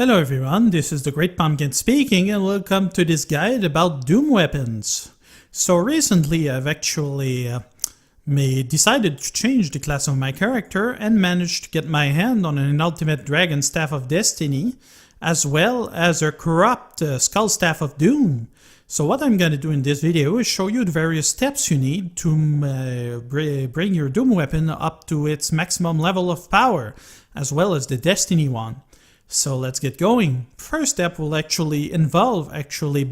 Hello everyone, this is the Great Pumpkin speaking and welcome to this guide about Doom weapons. So recently I've actually decided to change the class of my character and managed to get my hand on an ultimate Dragon Staff of Destiny as well as a corrupt Skull Staff of Doom. So what I'm going to do in this video is show you the various steps you need to bring your Doom weapon up to its maximum level of power, as well as the Destiny one. So let's get going. First step will actually involve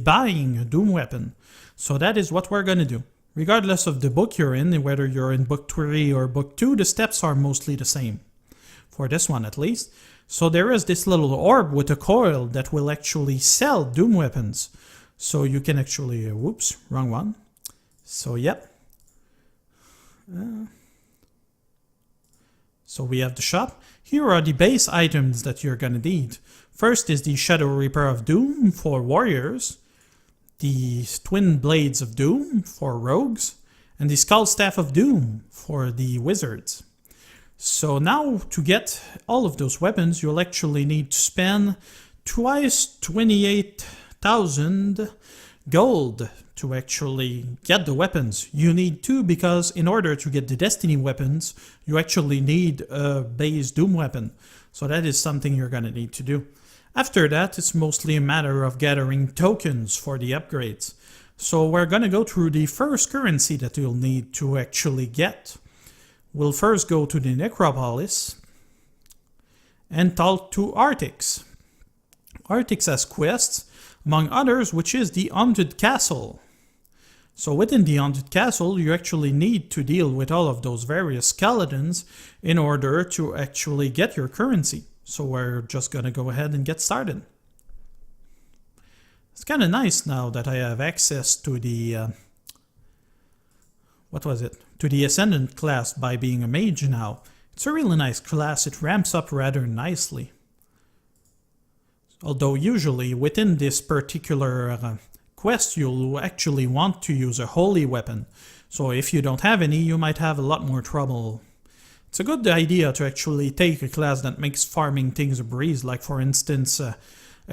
buying a Doom weapon. So that is what we're going to do. Regardless of the book you're in, whether you're in book 3 or book 2, the steps are mostly the same. For this one at least. So there is this little orb with a coil that will actually sell Doom weapons. So you can actually, whoops, wrong one. So yep. So we have the shop. Here are the base items that you're gonna need. First is the Shadow Reaper of Doom for warriors, the Twin Blades of Doom for rogues, and the Skull Staff of Doom for the wizards. So now to get all of those weapons, you'll actually need to spend twice 28,000 gold to actually get the weapons. You need 2 because in order to get the Destiny weapons, you actually need a base Doom weapon. So that is something you're gonna need to do. After that, it's mostly a matter of gathering tokens for the upgrades. So we're gonna go through the first currency that you'll need to actually get. We'll first go to the Necropolis and talk to Artix. Artix has quests, among others, which is the Haunted Castle. So within the Haunted Castle, you actually need to deal with all of those various skeletons in order to actually get your currency. So we're just gonna go ahead and get started. It's kind of nice now that I have access to the, to the Ascendant class by being a mage now. It's a really nice class, it ramps up rather nicely. Although usually within this particular quest you'll actually want to use a holy weapon. So if you don't have any, you might have a lot more trouble. It's a good idea to actually take a class that makes farming things a breeze, like for instance a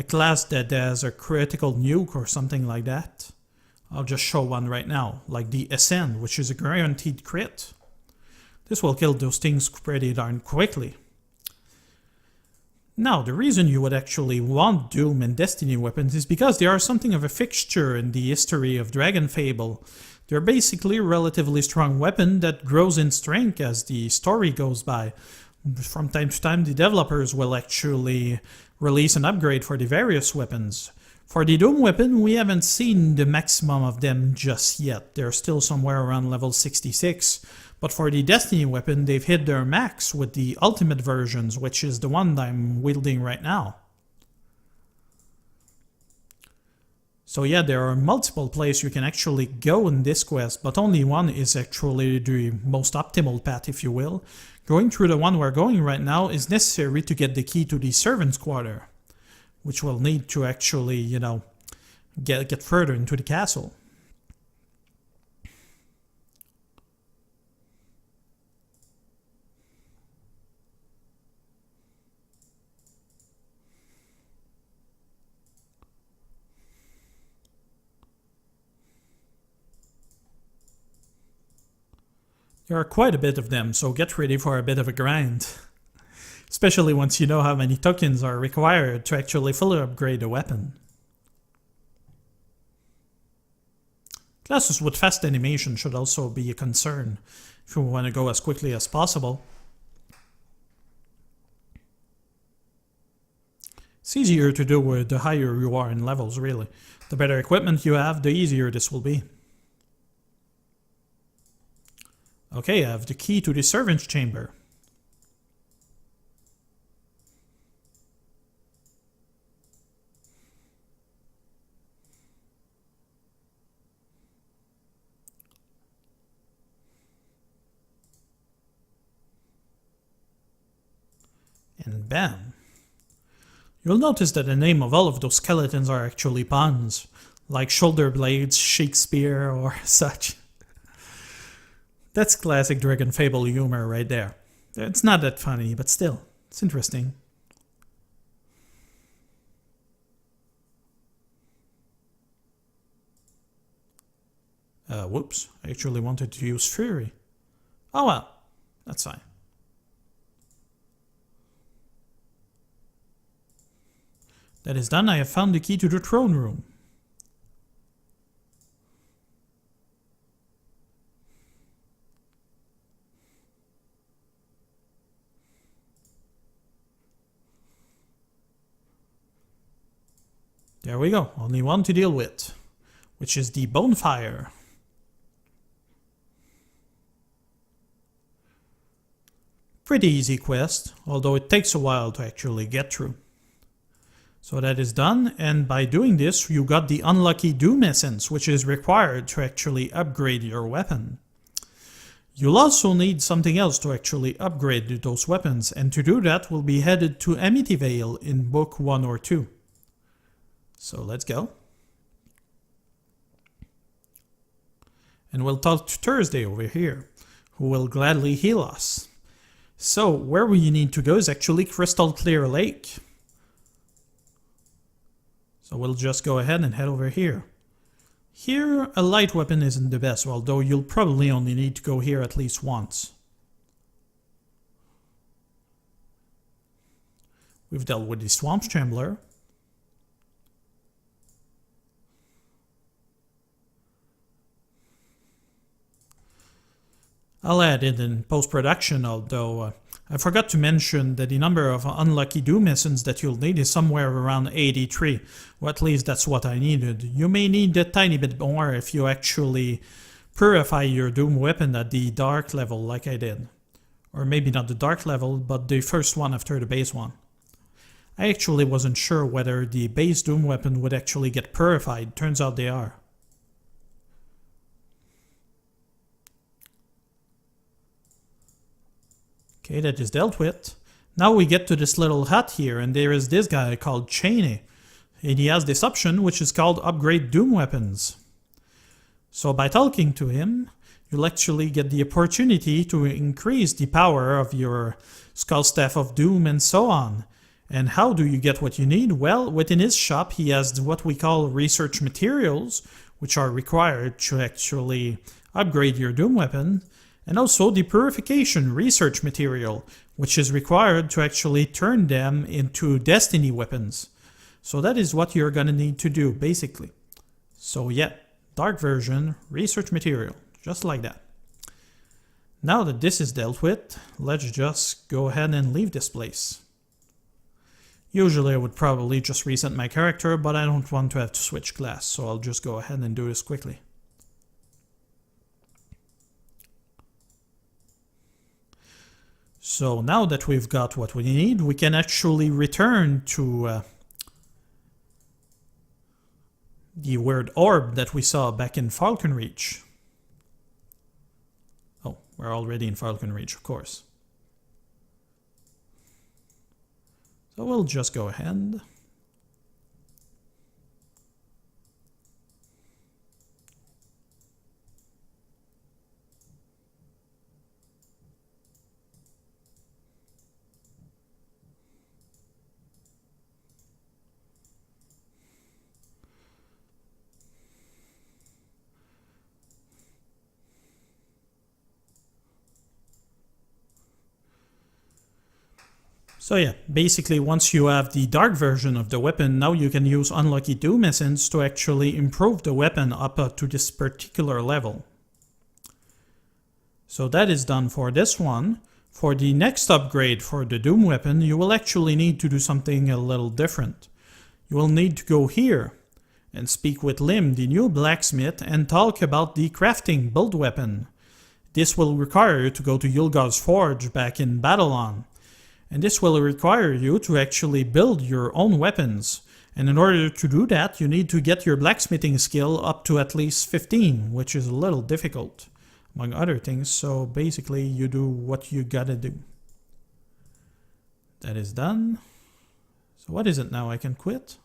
class that has a critical nuke or something like that. I'll just show one right now, like the Ascend, which is a guaranteed crit. This will kill those things pretty darn quickly. Now, the reason you would actually want Doom and Destiny weapons is because they are something of a fixture in the history of Dragonfable. They're basically a relatively strong weapon that grows in strength as the story goes by. From time to time, the developers will actually release an upgrade for the various weapons. For the Doom weapon, we haven't seen the maximum of them just yet. They're still somewhere around level 66. But for the Destiny weapon, they've hit their max with the ultimate versions, which is the one that I'm wielding right now. So yeah, there are multiple places you can actually go in this quest, but only one is actually the most optimal path, if you will. Going through the one we're going right now is necessary to get the key to the Servants' Quarter, which we'll need to actually, you know, get further into the castle. There are quite a bit of them, so get ready for a bit of a grind. Especially once you know how many tokens are required to actually fully upgrade a weapon. Classes with fast animation should also be a concern if you want to go as quickly as possible. It's easier to do with the higher you are in levels, really. The better equipment you have, the easier this will be. Okay, I have the key to the Servants' Chamber. And bam. You'll notice that the name of all of those skeletons are actually puns, like shoulder blades, Shakespeare, or such. That's classic Dragonfable humor right there. It's not that funny, but still, it's interesting. Whoops, I actually wanted to use Fury. Oh well, that's fine. That is done, I have found the key to the throne room. There we go, only one to deal with, which is the bonfire. Pretty easy quest, although it takes a while to actually get through. So that is done, and by doing this you got the unlucky Doom Essence, which is required to actually upgrade your weapon. You'll also need something else to actually upgrade those weapons, and to do that we'll be headed to Amityville in book 1 or 2. So let's go. And we'll talk to Thursday over here, who will gladly heal us. So where we need to go is actually Crystal Clear Lake. So we'll just go ahead and head over here. Here a light weapon isn't the best, although you'll probably only need to go here at least once. We've dealt with the Swamp Trembler. I'll add it in post-production, although I forgot to mention that the number of unlucky Doom Essence that you'll need is somewhere around 83, or at least that's what I needed. You may need a tiny bit more if you actually purify your Doom weapon at the dark level like I did. Or maybe not the dark level, but the first one after the base one. I actually wasn't sure whether the base Doom weapon would actually get purified, turns out they are. Okay, that is dealt with. Now we get to this little hut here, and there is this guy called Cheney. And he has this option, which is called Upgrade Doom Weapons. So by talking to him, you'll actually get the opportunity to increase the power of your Skull Staff of Doom and so on. And how do you get what you need? Well, within his shop he has what we call research materials, which are required to actually upgrade your Doom weapon. And also the Purification research material, which is required to actually turn them into Destiny weapons. So that is what you're gonna need to do, basically. So yeah, dark version, research material, just like that. Now that this is dealt with, let's just go ahead and leave this place. Usually I would probably just reset my character, but I don't want to have to switch class, so I'll just go ahead and do this quickly. So now that we've got what we need, we can actually return to the weird orb that we saw back in Falconreach. Oh, we're already in Falconreach, of course. So we'll just go ahead. So yeah, basically once you have the dark version of the weapon, now you can use Unlucky Doom Essence to actually improve the weapon up to this particular level. So that is done for this one. For the next upgrade for the Doom weapon, you will actually need to do something a little different. You will need to go here and speak with Lim, the new blacksmith, and talk about the crafting build weapon. This will require you to go to Yulgar's Forge back in Babylon. And this will require you to actually build your own weapons. And in order to do that, you need to get your blacksmithing skill up to at least 15, which is a little difficult, among other things. So basically, you do what you gotta do. That is done. So what is it now? I can quit?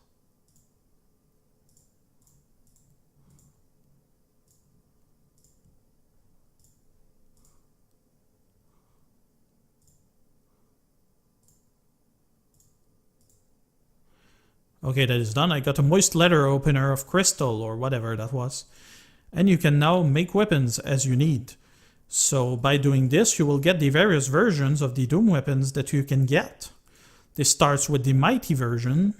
Okay, that is done. I got a moist letter opener of crystal or whatever that was. and you can now make weapons as you need. So by doing this, you will get the various versions of the Doom weapons that you can get. This starts with the Mighty version,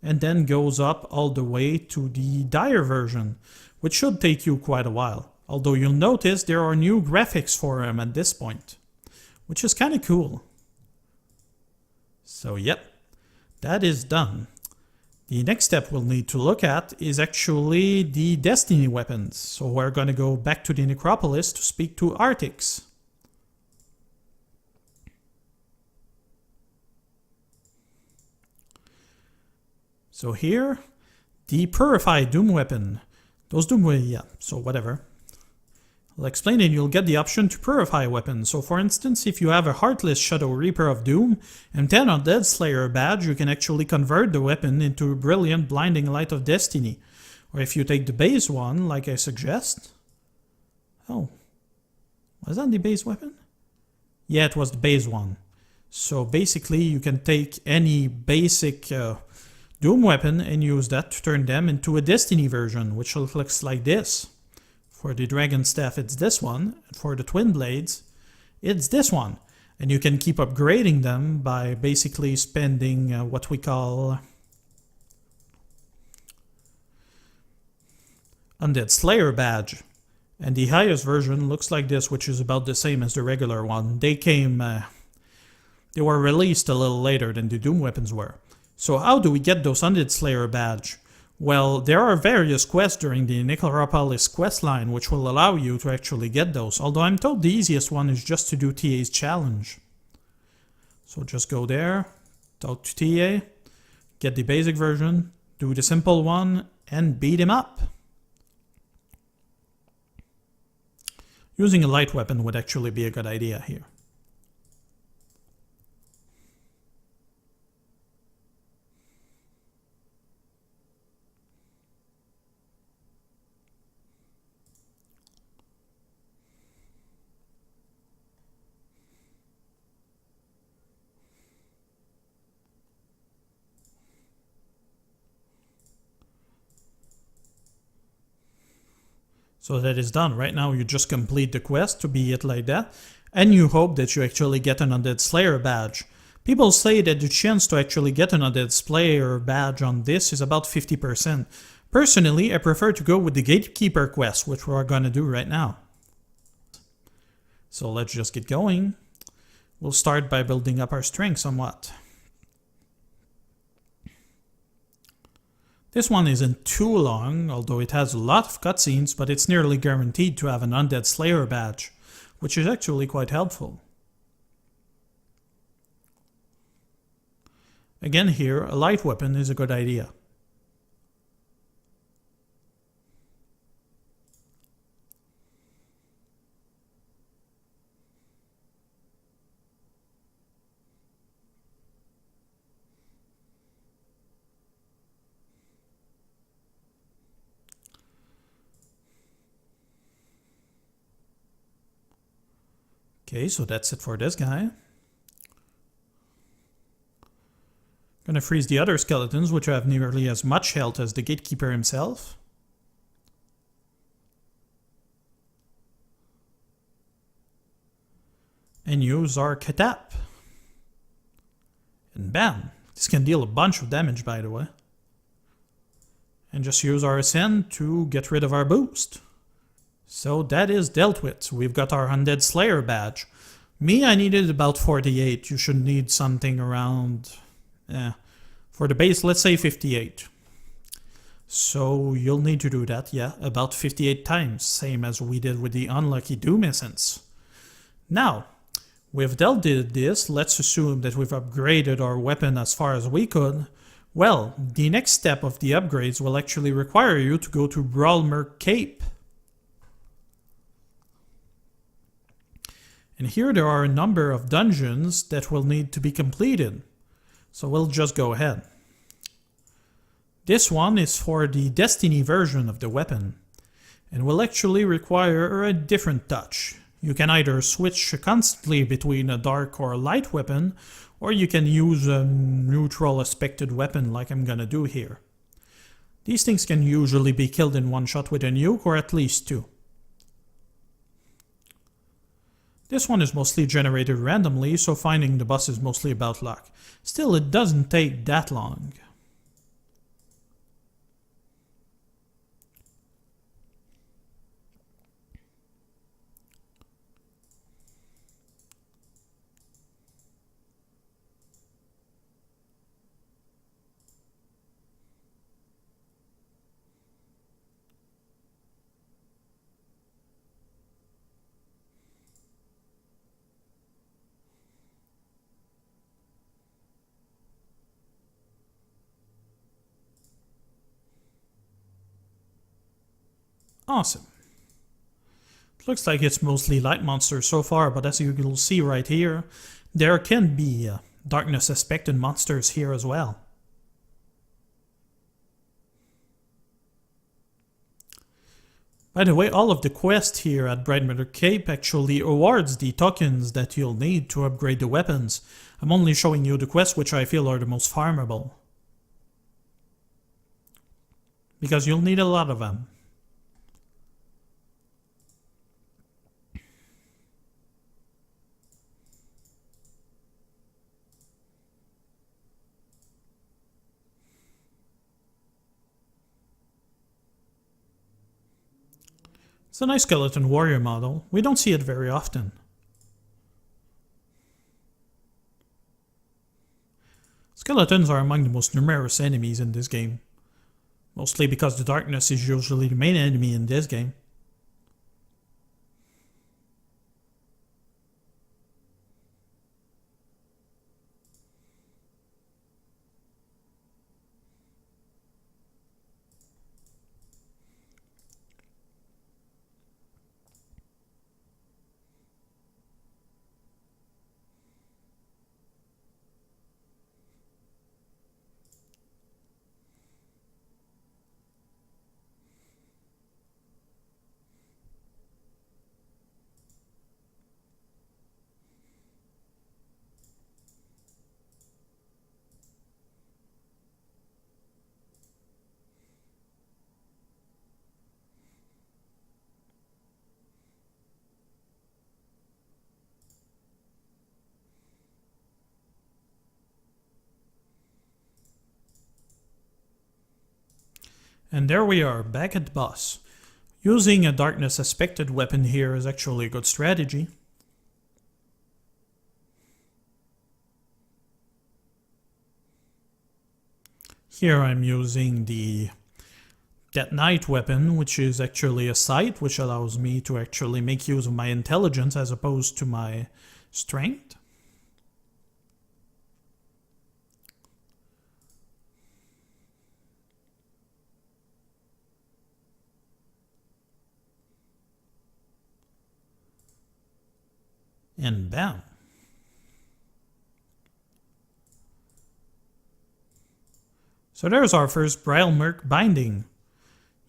and then goes up all the way to the Dire version, which should take you quite a while. Although you'll notice there are new graphics for them at this point, which is kind of cool. So yep, that is done. The next step we'll need to look at is actually the Destiny weapons. So we're going to go back to the Necropolis to speak to Artix. So here, the Purified Doom weapon. Those Doom, yeah, so whatever. I'll explain it. You'll get the option to purify a weapon. So for instance, if you have a Heartless Shadow Reaper of Doom and 10 Undead Slayer Badge, you can actually convert the weapon into a Brilliant Blinding Light of Destiny. Or if you take the base one, like I suggest... Oh, was that the base weapon? Yeah, it was the base one. So basically you can take any basic Doom weapon and use that to turn them into a Destiny version, which looks like this. For the Dragon Staff, it's this one. And for the Twin Blades, it's this one. And you can keep upgrading them by basically spending what we call Undead Slayer Badge. And the highest version looks like this, which is about the same as the regular one. They were released a little later than the Doom weapons were. So how do we get those Undead Slayer Badge? Well, there are various quests during the Necropolis questline which will allow you to actually get those, although I'm told the easiest one is just to do TA's challenge. So just go there, talk to TA, get the basic version, do the simple one, and beat him up. Using a light weapon would actually be a good idea here. So that is done. Right now you just complete the quest to be it like that, and you hope that you actually get an Undead Slayer badge. People say that the chance to actually get an Undead Slayer badge on this is about 50%. Personally, I prefer to go with the Gatekeeper quest, which we're gonna do right now. So let's just get going. We'll start by building up our strength somewhat. This one isn't too long, although it has a lot of cutscenes, but it's nearly guaranteed to have an Undead Slayer badge, which is actually quite helpful. Again here, a light weapon is a good idea. Okay, so that's it for this guy. Gonna freeze the other skeletons, which have nearly as much health as the Gatekeeper himself. And use our Katap. And bam! This can deal a bunch of damage, by the way. And just use our Ascend to get rid of our boost. So that is dealt with. We've got our Undead Slayer badge. Me, I needed about 48. You should need something around... for the base, let's say 58. So you'll need to do that, yeah, about 58 times. Same as we did with the Unlucky Doom Essence. Now, we've dealt with this. Let's assume that we've upgraded our weapon as far as we could. Well, the next step of the upgrades will actually require you to go to Brawlmer Cape. And here there are a number of dungeons that will need to be completed. So we'll just go ahead. This one is for the Destiny version of the weapon, and will actually require a different touch. You can either switch constantly between a dark or a light weapon, or you can use a neutral aspected weapon like I'm gonna do here. These things can usually be killed in one shot with a nuke, or at least two. This one is mostly generated randomly, so finding the boss is mostly about luck. Still, it doesn't take that long. Awesome. It looks like it's mostly light monsters so far, but as you will see right here, there can be darkness aspected monsters here as well. By the way, all of the quests here at Brightmeadow Cape actually awards the tokens that you'll need to upgrade the weapons. I'm only showing you the quests which I feel are the most farmable, because you'll need a lot of them. It's a nice skeleton warrior model. We don't see it very often. Skeletons are among the most numerous enemies in this game, mostly because the darkness is usually the main enemy in this game. And there we are, back at the boss. Using a darkness aspected weapon here is actually a good strategy. Here I'm using the Dead Knight weapon, which is actually a sight, which allows me to actually make use of my intelligence as opposed to my strength. And bam. So there's our first Brilmerk binding.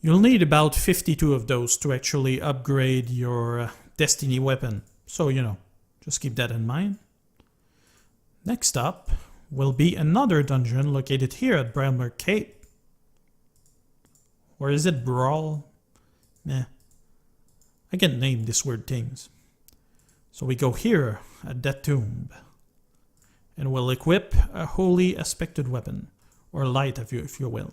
You'll need about 52 of those to actually upgrade your Destiny weapon. So, you know, just keep that in mind. Next up will be another dungeon located here at Brilmerk Cape. Or is it Brawl? Meh. I can't name these weird things. So we go here at that tomb, and we'll equip a holy aspected weapon, or light if you will.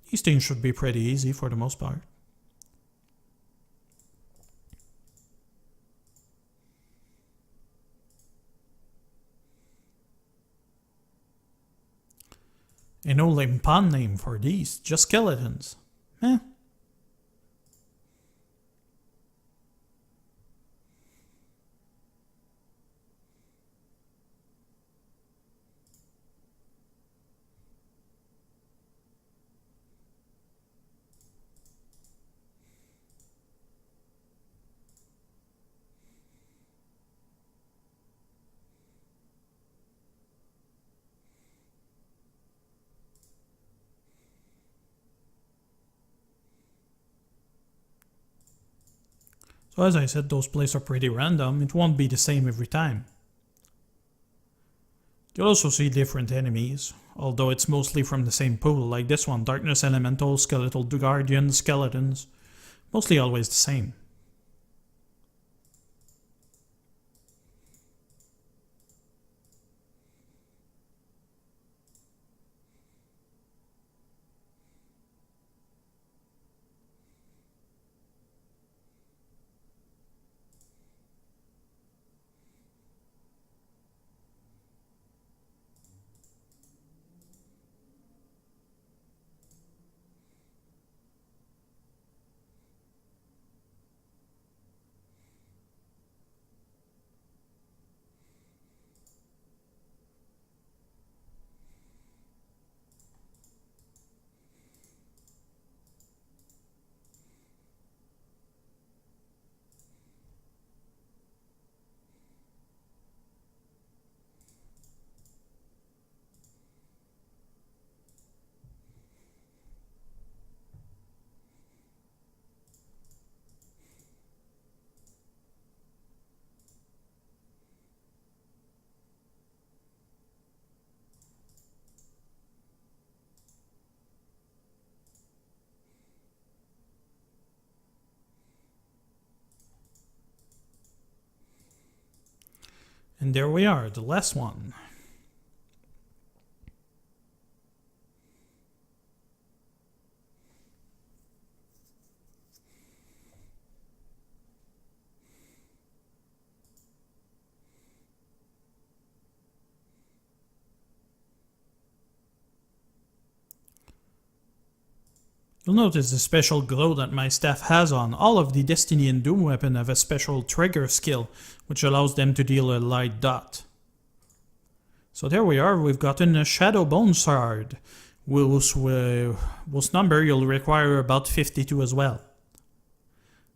These things should be pretty easy for the most part. And no lame pun name for these, just skeletons. Eh. So as I said, those plays are pretty random. It won't be the same every time. You'll also see different enemies, although it's mostly from the same pool, like this one, Darkness Elemental, Skeletal Guardian, Skeletons. Mostly always the same. And there we are, the last one. You'll notice the special glow that my staff has on. All of the Destiny and Doom weapon have a special trigger skill, which allows them to deal a light dot. So there we are, we've gotten a Shadow Bone Sword, whose number you'll require about 52 as well.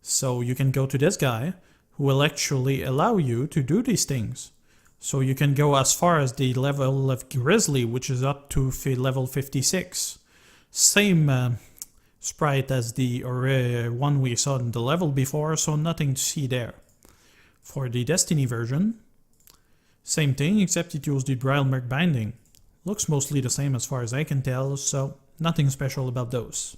So you can go to this guy, who will actually allow you to do these things. So you can go as far as the level of Grizzly, which is up to level 56. Same sprite as the one we saw in the level before, so nothing to see there. For the Destiny version, same thing, except it used the Brilmerk binding. Looks mostly the same as far as I can tell, so nothing special about those.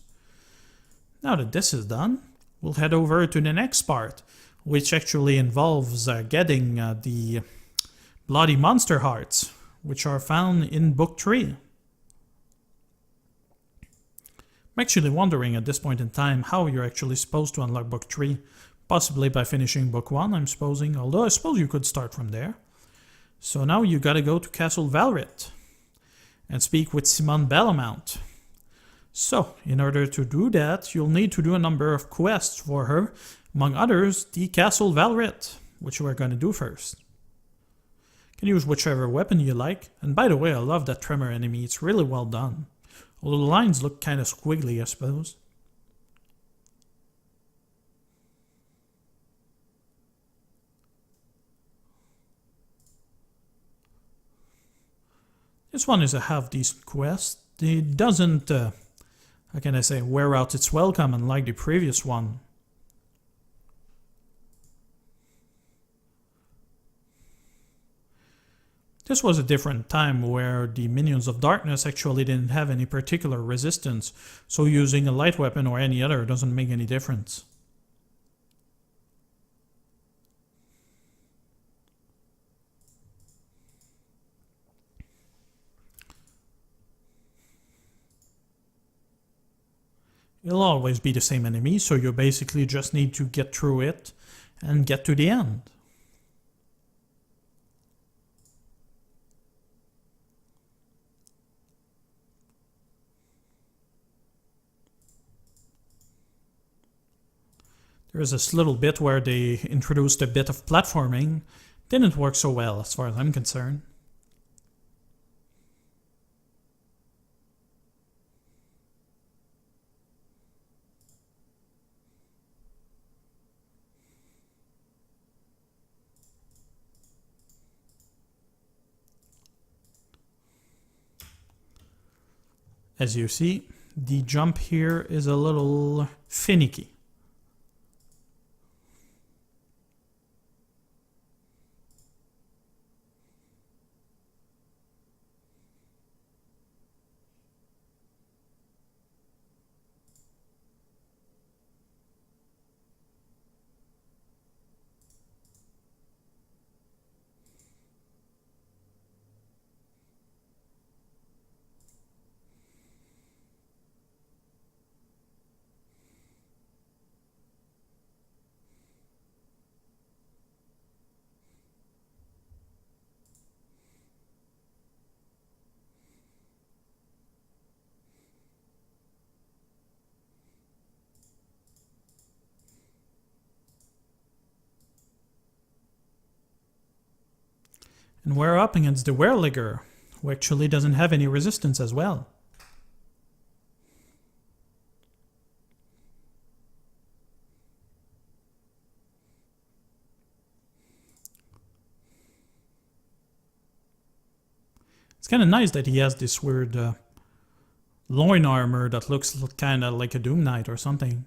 Now that this is done, we'll head over to the next part, which actually involves getting the Bloody Monster Hearts, which are found in Book 3. I'm actually wondering at this point in time how you're actually supposed to unlock Book 3. Possibly by finishing Book 1, I'm supposing, although I suppose you could start from there. So now you gotta go to Castle Valrit and speak with Simone Bellamount. So, in order to do that, you'll need to do a number of quests for her, among others, the Castle Valrit, which we're gonna do first. You can use whichever weapon you like, and by the way, I love that Tremor enemy, it's really well done. Although the lines look kind of squiggly, I suppose. This one is a half-decent quest. It doesn't, how can I say, wear out its welcome unlike the previous one. This was a different time where the Minions of Darkness actually didn't have any particular resistance, so using a light weapon or any other doesn't make any difference. It'll always be the same enemy, so you basically just need to get through it and get to the end. There is this little bit where they introduced a bit of platforming. Didn't work so well as far as I'm concerned. As you see, the jump here is a little finicky. And we're up against the Wereligger, who actually doesn't have any resistance as well. It's kind of nice that he has this weird loin armor that looks kind of like a Doom Knight or something.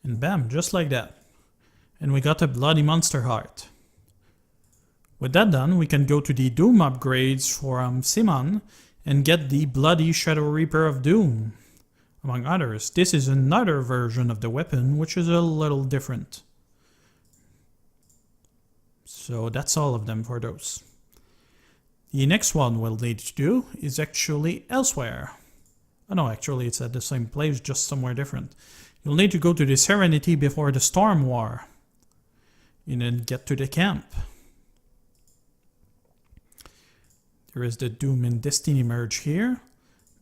And bam, just like that. And we got a Bloody Monster Heart. With that done, we can go to the Doom upgrades from Simon and get the Bloody Shadow Reaper of Doom, among others. This is another version of the weapon, which is a little different. So that's all of them for those. The next one we'll need to do is actually elsewhere. Oh no, actually it's at the same place, just somewhere different. You'll need to go to the Serenity before the Storm War. And then get to the camp. There is the Doom and Destiny merge here,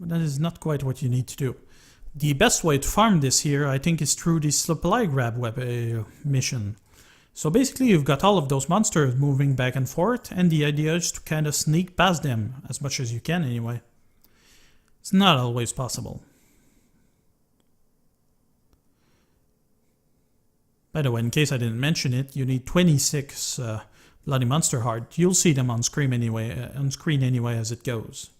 but that is not quite what you need to do. The best way to farm this here, I think, is through the supply grab mission. So basically you've got all of those monsters moving back and forth, and the idea is to kind of sneak past them, as much as you can anyway. It's not always possible. By the way, in case I didn't mention it, you need 26 Bloody Monster Heart. You'll see them on screen anyway as it goes.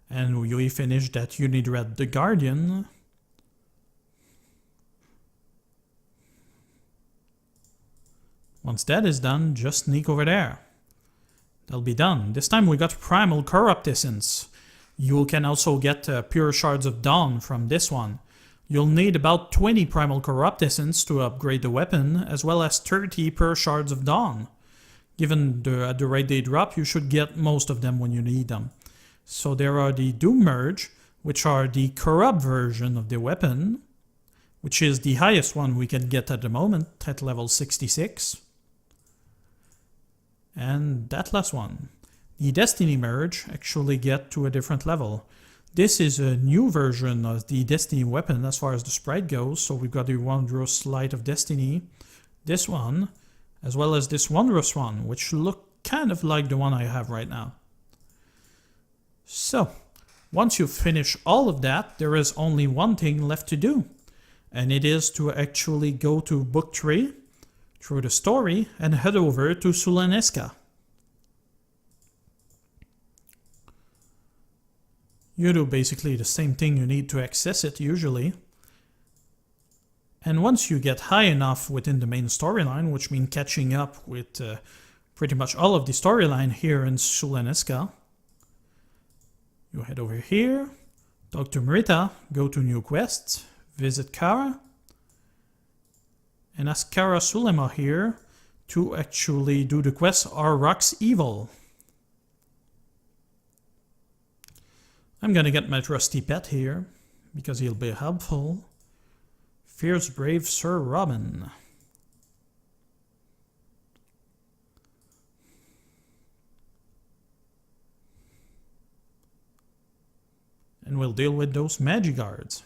And we finished that Unidred the Guardian. Once that is done, just sneak over there. They'll be done. This time we got Primal Corrupt Essence. You can also get Pure Shards of Dawn from this one. You'll need about 20 Primal Corrupt Essence to upgrade the weapon, as well as 30 Pure Shards of Dawn. Given at the rate they drop, you should get most of them when you need them. So there are the Doom Merge, which are the corrupt version of the weapon, which is the highest one we can get at the moment, at level 66. And that last one. The Destiny Merge actually get to a different level. This is a new version of the Destiny weapon as far as the sprite goes, so we've got the Wondrous Light of Destiny, this one, as well as this Wondrous one, which look kind of like the one I have right now. So, once you finish all of that, there is only one thing left to do, and it is to actually go to Book 3, through the story, and head over to Sulaneska. You do basically the same thing you need to access it usually. And once you get high enough within the main storyline, which means catching up with pretty much all of the storyline here in Sulaneska, you head over here, talk to Merita, go to new quests, visit Kara, and ask Kara Sulema here to actually do the quest Artix Evil. I'm gonna get my trusty pet here, because he'll be helpful. Fierce Brave Sir Robin. And we'll deal with those Magigards.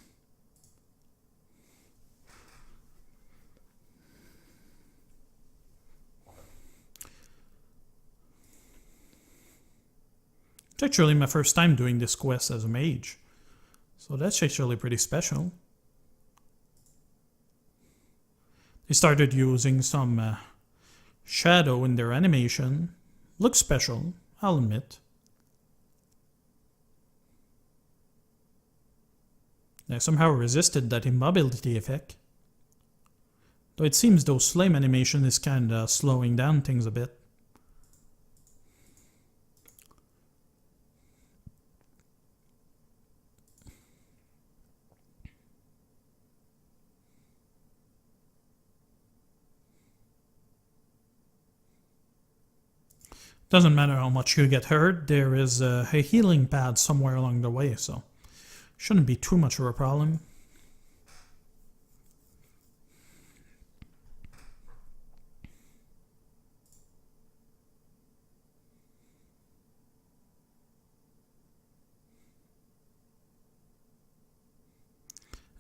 It's actually my first time doing this quest as a mage, so that's actually pretty special. They started using some shadow in their animation. Looks special, I'll admit. I somehow resisted that immobility effect. Though it seems those flame animation is kinda slowing down things a bit. Doesn't matter how much you get hurt, there is a healing pad somewhere along the way, so Shouldn't be too much of a problem.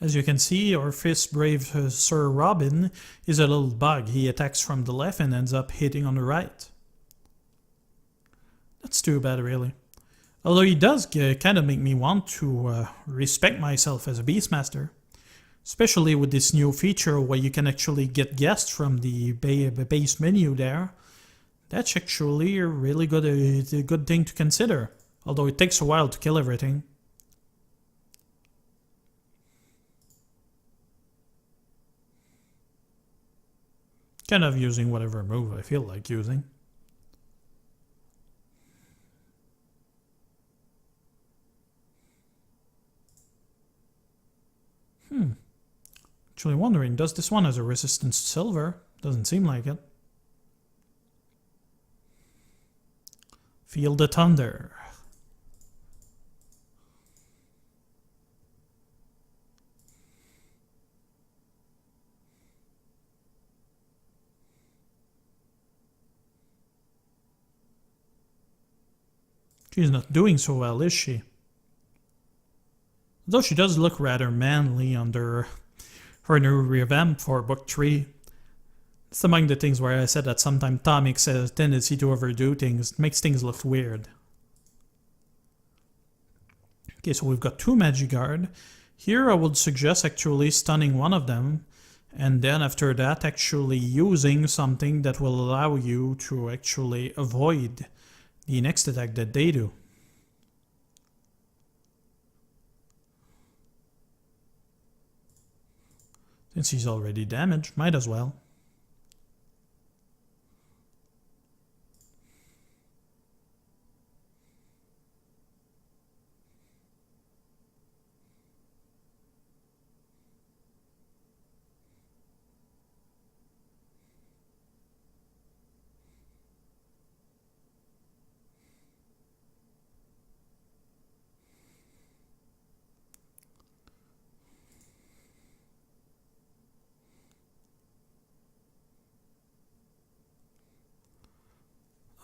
As you can see, our fist brave Sir Robin is a little bug. He attacks from the left and ends up hitting on the right. That's too bad, really. Although he does kind of make me want to respect myself as a Beastmaster. Especially with this new feature where you can actually get guests from the base menu there. That's actually a really good thing to consider. Although it takes a while to kill everything. Kind of using whatever move I feel like using. Actually wondering, does this one has a resistance to silver? Doesn't seem like it. Feel the thunder. She's not doing so well, is she? Though she does look rather manly under her new revamp for Book 3. It's among the things where I said that sometimes Tomix has a tendency to overdo things. It makes things look weird. Okay, so we've got 2 Magiguard. Here I would suggest actually stunning one of them. And then after that actually using something that will allow you to actually avoid the next attack that they do. Since he's already damaged, might as well.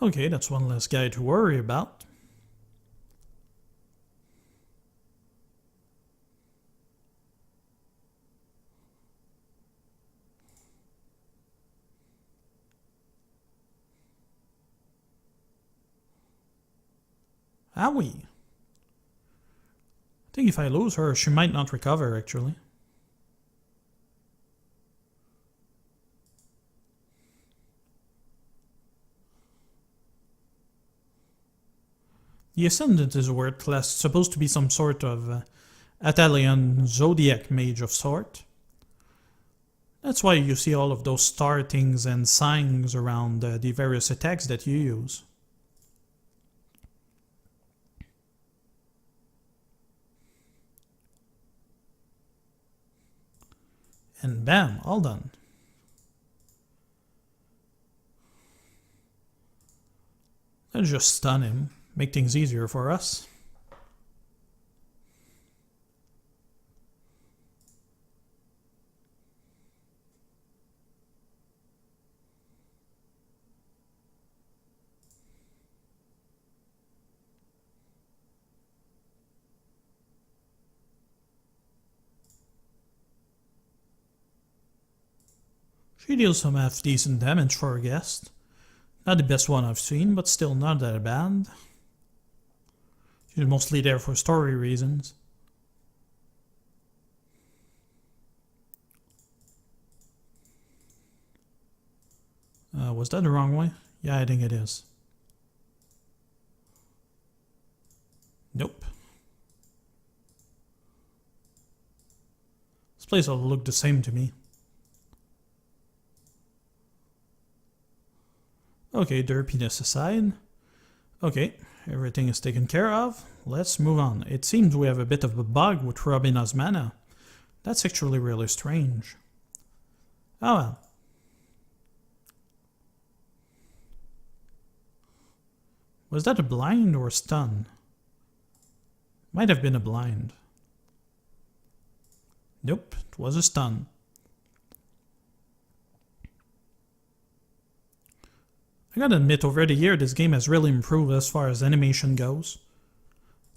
Okay, that's one less guy to worry about. Owie. I think if I lose her, she might not recover, actually. The Ascendant is a word class, supposed to be some sort of Italian zodiac mage of sort. That's why you see all of those startings and signs around the various attacks that you use. And bam, all done. Let's just stun him. Make things easier for us. She deals some half-decent damage for a guest. Not the best one I've seen, but still not that bad. She's mostly there for story reasons. Was that the wrong way? Yeah, I think it is. Nope. This place all look the same to me. Okay, derpiness aside. Okay, everything is taken care of. Let's move on. It seems we have a bit of a bug with Robina's mana. That's actually really strange. Oh well. Was that a blind or a stun? Might have been a blind. Nope, it was a stun. I gotta admit, over the year, this game has really improved as far as animation goes.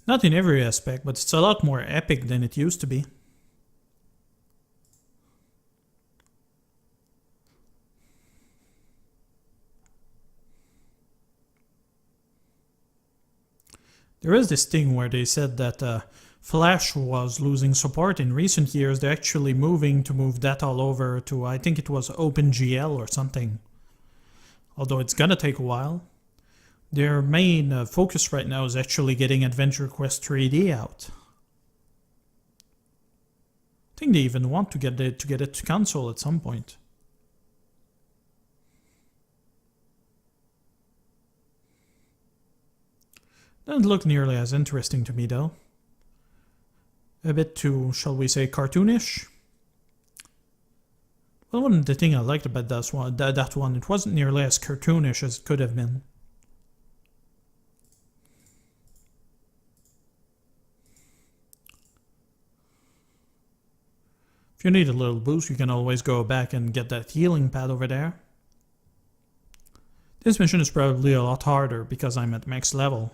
Not in every aspect, but it's a lot more epic than it used to be. There is this thing where they said that Flash was losing support in recent years. They're actually moving to move that all over to, I think it was OpenGL or something. Although it's gonna take a while. Their main focus right now is actually getting Adventure Quest 3D out. I think they even want to get it to console at some point. Doesn't look nearly as interesting to me though. A bit too, shall we say, cartoonish. Well, one of the thing I liked about that one, it wasn't nearly as cartoonish as it could have been. If you need a little boost, you can always go back and get that healing pad over there. This mission is probably a lot harder because I'm at max level.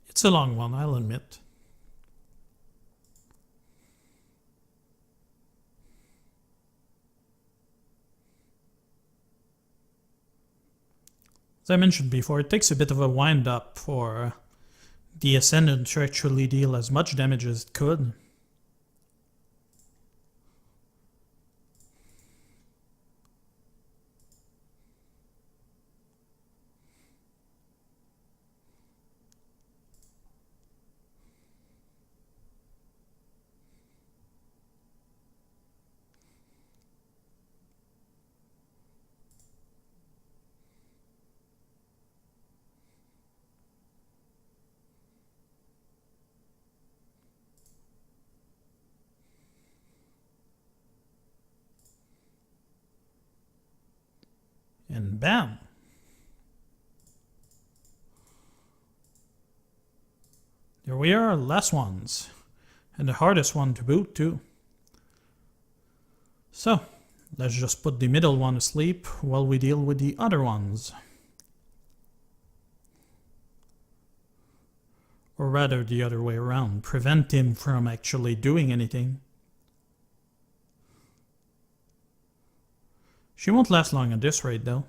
It's a long one, I'll admit. As I mentioned before, it takes a bit of a wind up for the Ascendant to actually deal as much damage as it could. And bam! There we are, last ones. And the hardest one to boot too. So, let's just put the middle one to sleep while we deal with the other ones. Or rather the other way around, prevent him from actually doing anything. She won't last long at this rate though.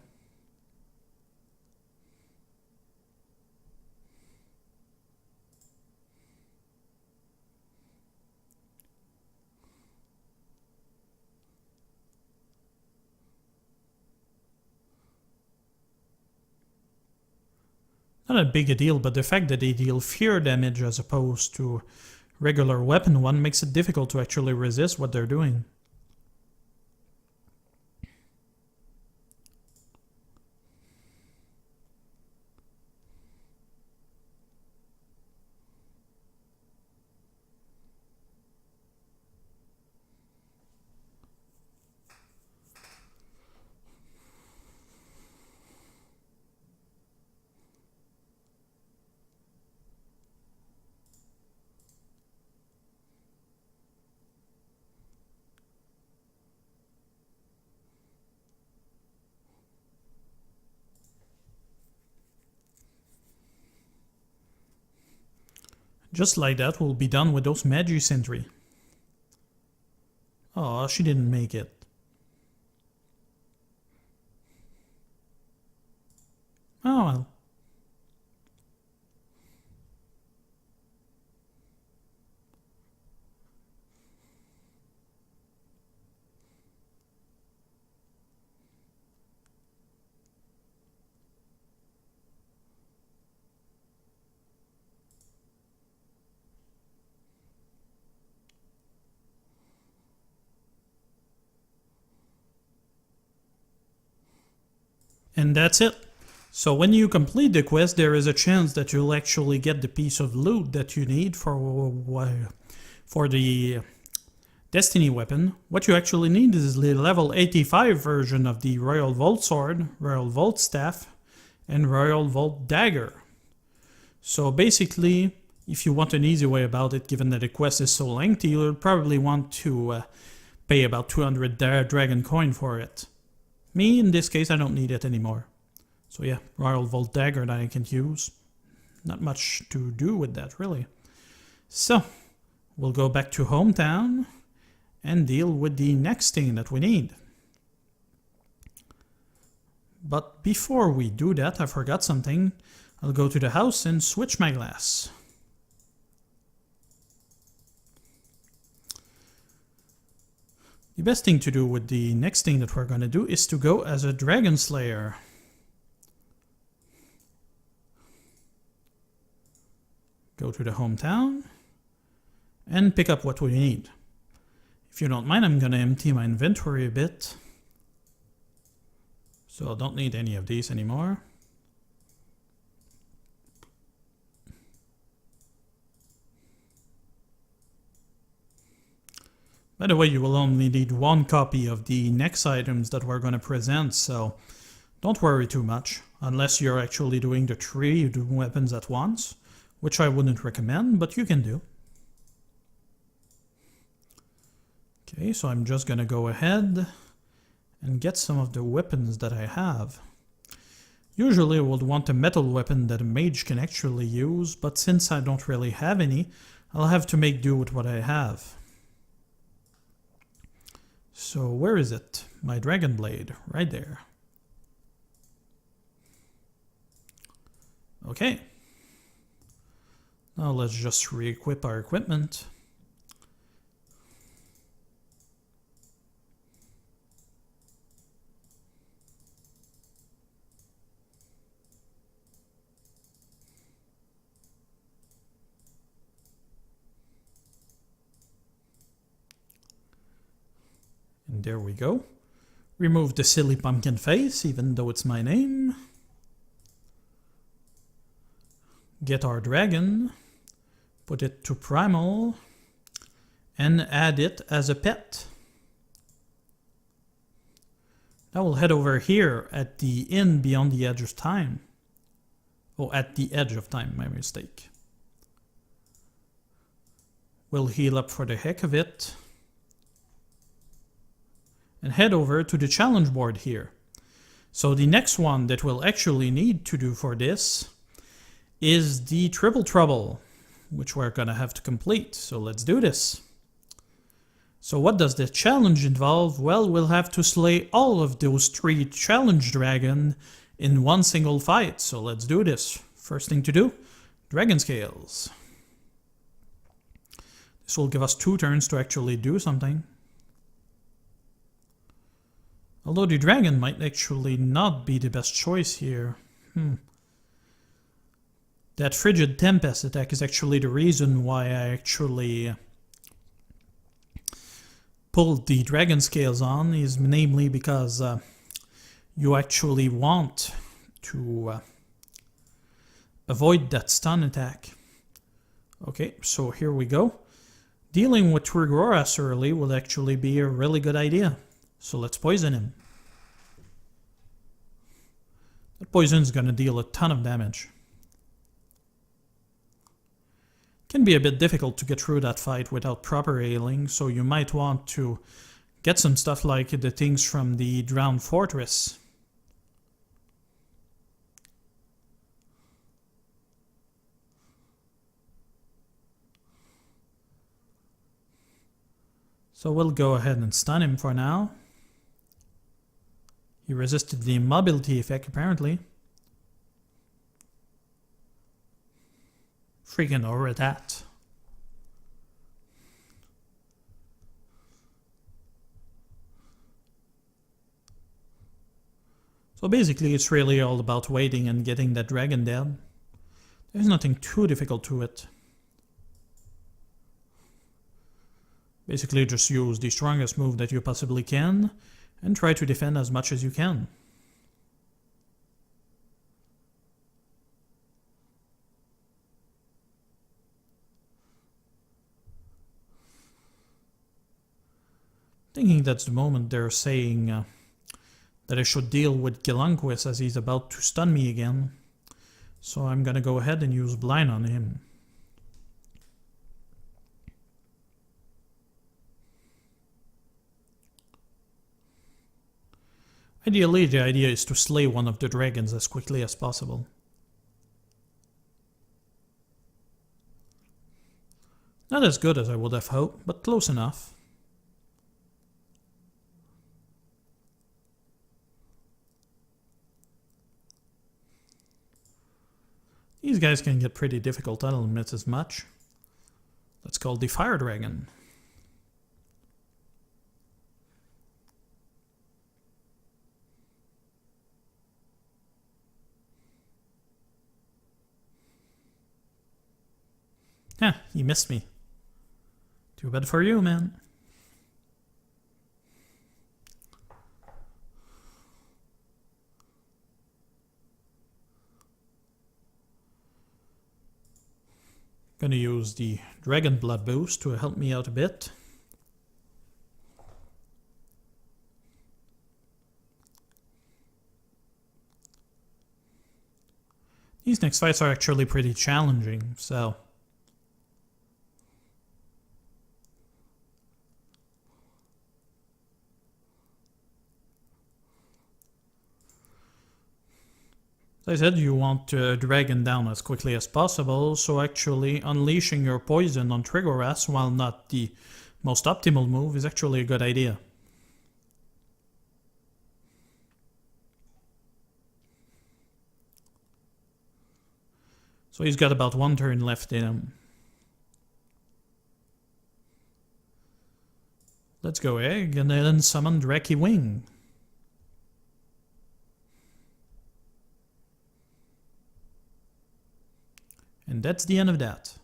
Not a big a deal, but the fact that they deal fear damage as opposed to regular weapon one makes it difficult to actually resist what they're doing. Just like that, we'll be done with those Magi Sentry. Oh, she didn't make it. Oh well. And that's it. So when you complete the quest, there is a chance that you'll actually get the piece of loot that you need for the Destiny weapon. What you actually need is the level 85 version of the Royal Vault Sword, Royal Vault Staff, and Royal Vault Dagger. So basically, if you want an easy way about it, given that the quest is so lengthy, you'll probably want to pay about 200 dragon coin for it. Me, in this case, I don't need it anymore. So yeah, Royal Vault Dagger that I can use. Not much to do with that, really. So, we'll go back to hometown and deal with the next thing that we need. But before we do that, I forgot something. I'll go to the house and switch my glass. The best thing to do with the next thing that we're going to do is to go as a Dragon Slayer. Go to the hometown and pick up what we need. If you don't mind, I'm going to empty my inventory a bit. So I don't need any of these anymore. By the way, you will only need one copy of the next items that we're going to present, so don't worry too much, unless you're actually doing the 3 weapons at once, which I wouldn't recommend, but you can do. Okay, so I'm just going to go ahead and get some of the weapons that I have. Usually I would want a metal weapon that a mage can actually use, but since I don't really have any, I'll have to make do with what I have. So where is it? My dragon blade, right there. Okay. Now let's just re-equip our equipment. And there we go. Remove the silly pumpkin face, even though it's my name. Get our dragon, put it to primal, and add it as a pet. Now we'll head over here at the inn beyond the edge of time. Oh, at the edge of time, my mistake. We'll heal up for the heck of it. And head over to the challenge board here. So the next one that we'll actually need to do for this is the Triple Trouble, which we're gonna have to complete. So let's do this. So what does the challenge involve? Well, we'll have to slay all of those 3 challenge dragons in one single fight. So let's do this. First thing to do, dragon scales. This will give us 2 turns to actually do something. Although the dragon might actually not be the best choice here. That Frigid Tempest attack is actually the reason why I actually pulled the dragon scales on, is namely because you actually want to avoid that stun attack. Okay, so here we go. Dealing with Trigoras early will actually be a really good idea. So let's poison him. That poison is going to deal a ton of damage. Can be a bit difficult to get through that fight without proper healing, so you might want to get some stuff like the things from the Drowned Fortress. So we'll go ahead and stun him for now. He resisted the immobility effect, apparently. Freaking over that. So basically it's really all about waiting and getting that dragon dead. There's nothing too difficult to it. Basically just use the strongest move that you possibly can and try to defend as much as you can. thinking that's the moment they're saying that I should deal with Gelunquist as he's about to stun me again. So I'm gonna go ahead and use Blind on him. Ideally, the idea is to slay one of the dragons as quickly as possible. Not as good as I would have hoped, but close enough. These guys can get pretty difficult, I'll admit as much. Let's call the Fire Dragon. Yeah, he missed me. Too bad for you, man. Gonna use the Dragon Blood boost to help me out a bit. These next fights are actually pretty challenging, so... As I said, you want the dragon down as quickly as possible, so actually unleashing your poison on Trigoras, while not the most optimal move, is actually a good idea. So he's got about one turn left in him. Let's go Egg, and then summon Draki Wing. And that's the end of that.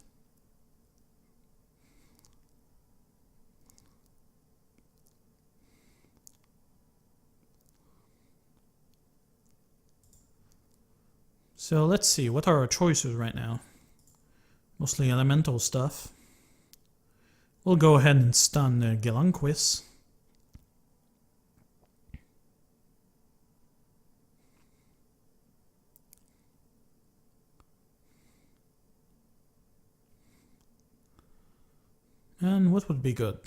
So let's see, what are our choices right now? Mostly elemental stuff. We'll go ahead and stun Gelunquist. And what would be good?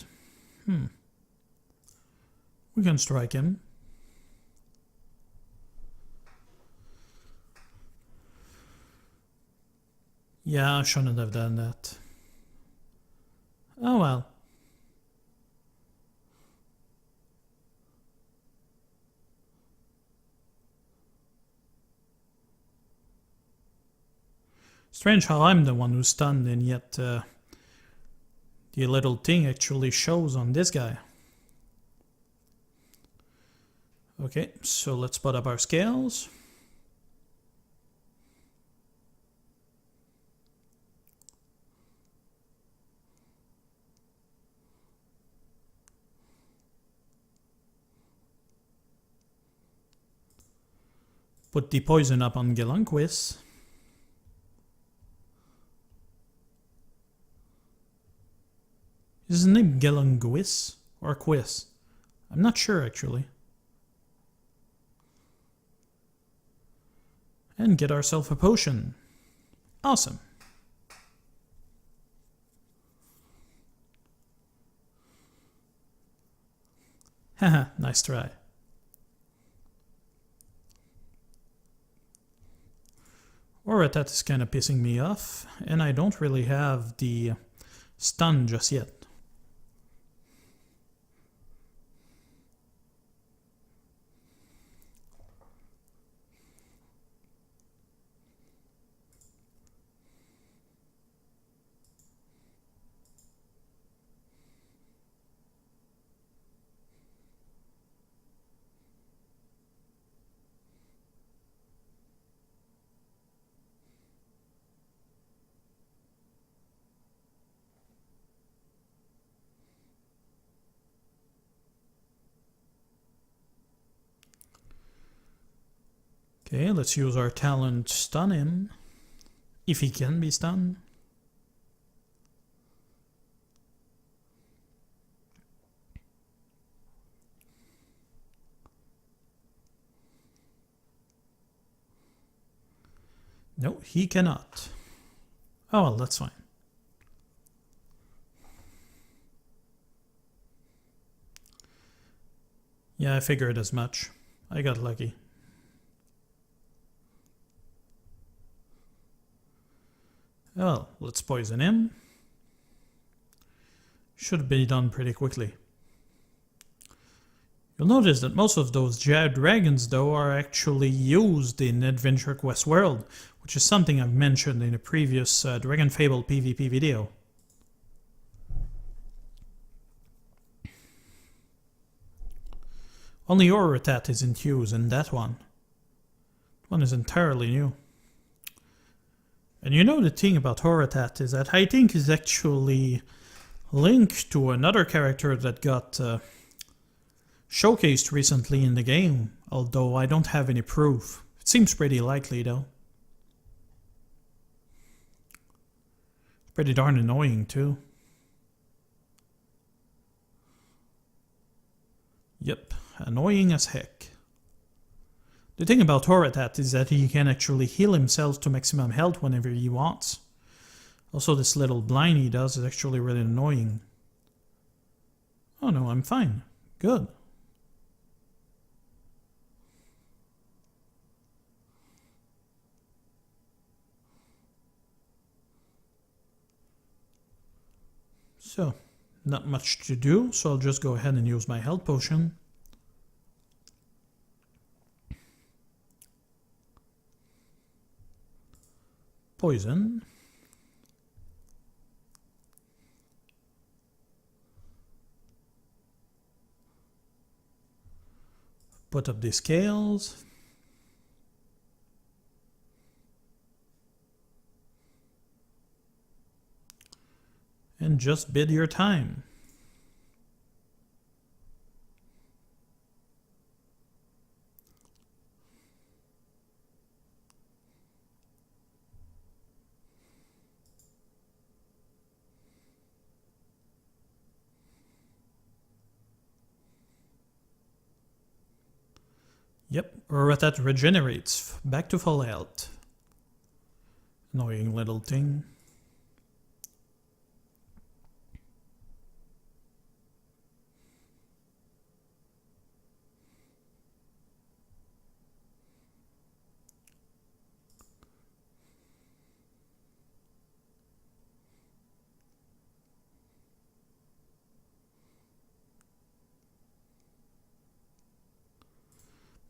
We can strike him. Yeah, I shouldn't have done that. Oh well. Strange how I'm the one who's stunned and yet the little thing actually shows on this guy. Okay, so let's put up our scales. Put the poison up on Gelunquist. Is his name Gelunquist or Quist? I'm not sure actually. And get ourselves a potion. Awesome. Haha, nice try. Alright, that is kind of pissing me off, and I don't really have the stun just yet. Okay, let's use our talent to stun him, if he can be stunned. No, he cannot. Oh well, that's fine. Yeah, I figured as much. I got lucky. Well, let's poison him. Should be done pretty quickly. You'll notice that most of those dragons though are actually used in Adventure Quest World, which is something I've mentioned in a previous Dragonfable PvP video. Only Oratat isn't used in that one. One is entirely new. And you know the thing about Oratat is that I think is actually linked to another character that got showcased recently in the game, although I don't have any proof. It seems pretty likely though. It's pretty darn annoying too. Yep, annoying as heck. The thing about Horatat is that he can actually heal himself to maximum health whenever he wants. Also, this little blind he does is actually really annoying. Oh no, I'm fine. Good. So, not much to do, so I'll just go ahead and use my health potion. Poison. Put up the scales. And just bid your time. Yep, Oratat regenerates back to full health. Annoying little thing.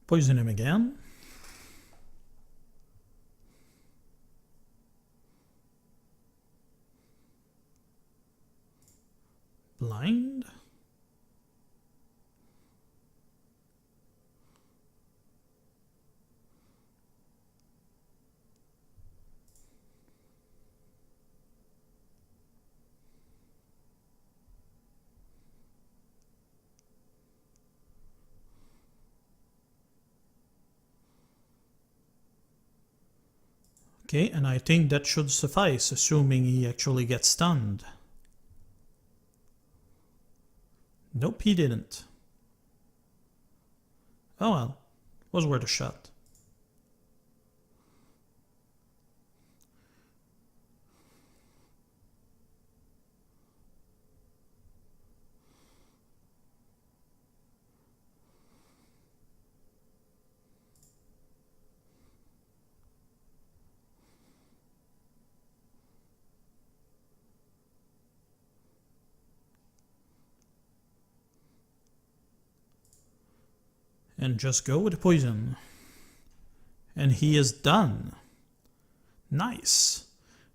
Poison him again. Blind. Okay, and I think that should suffice, assuming he actually gets stunned. Nope, he didn't. Oh well, was worth a shot. And just go with the poison. And he is done. Nice.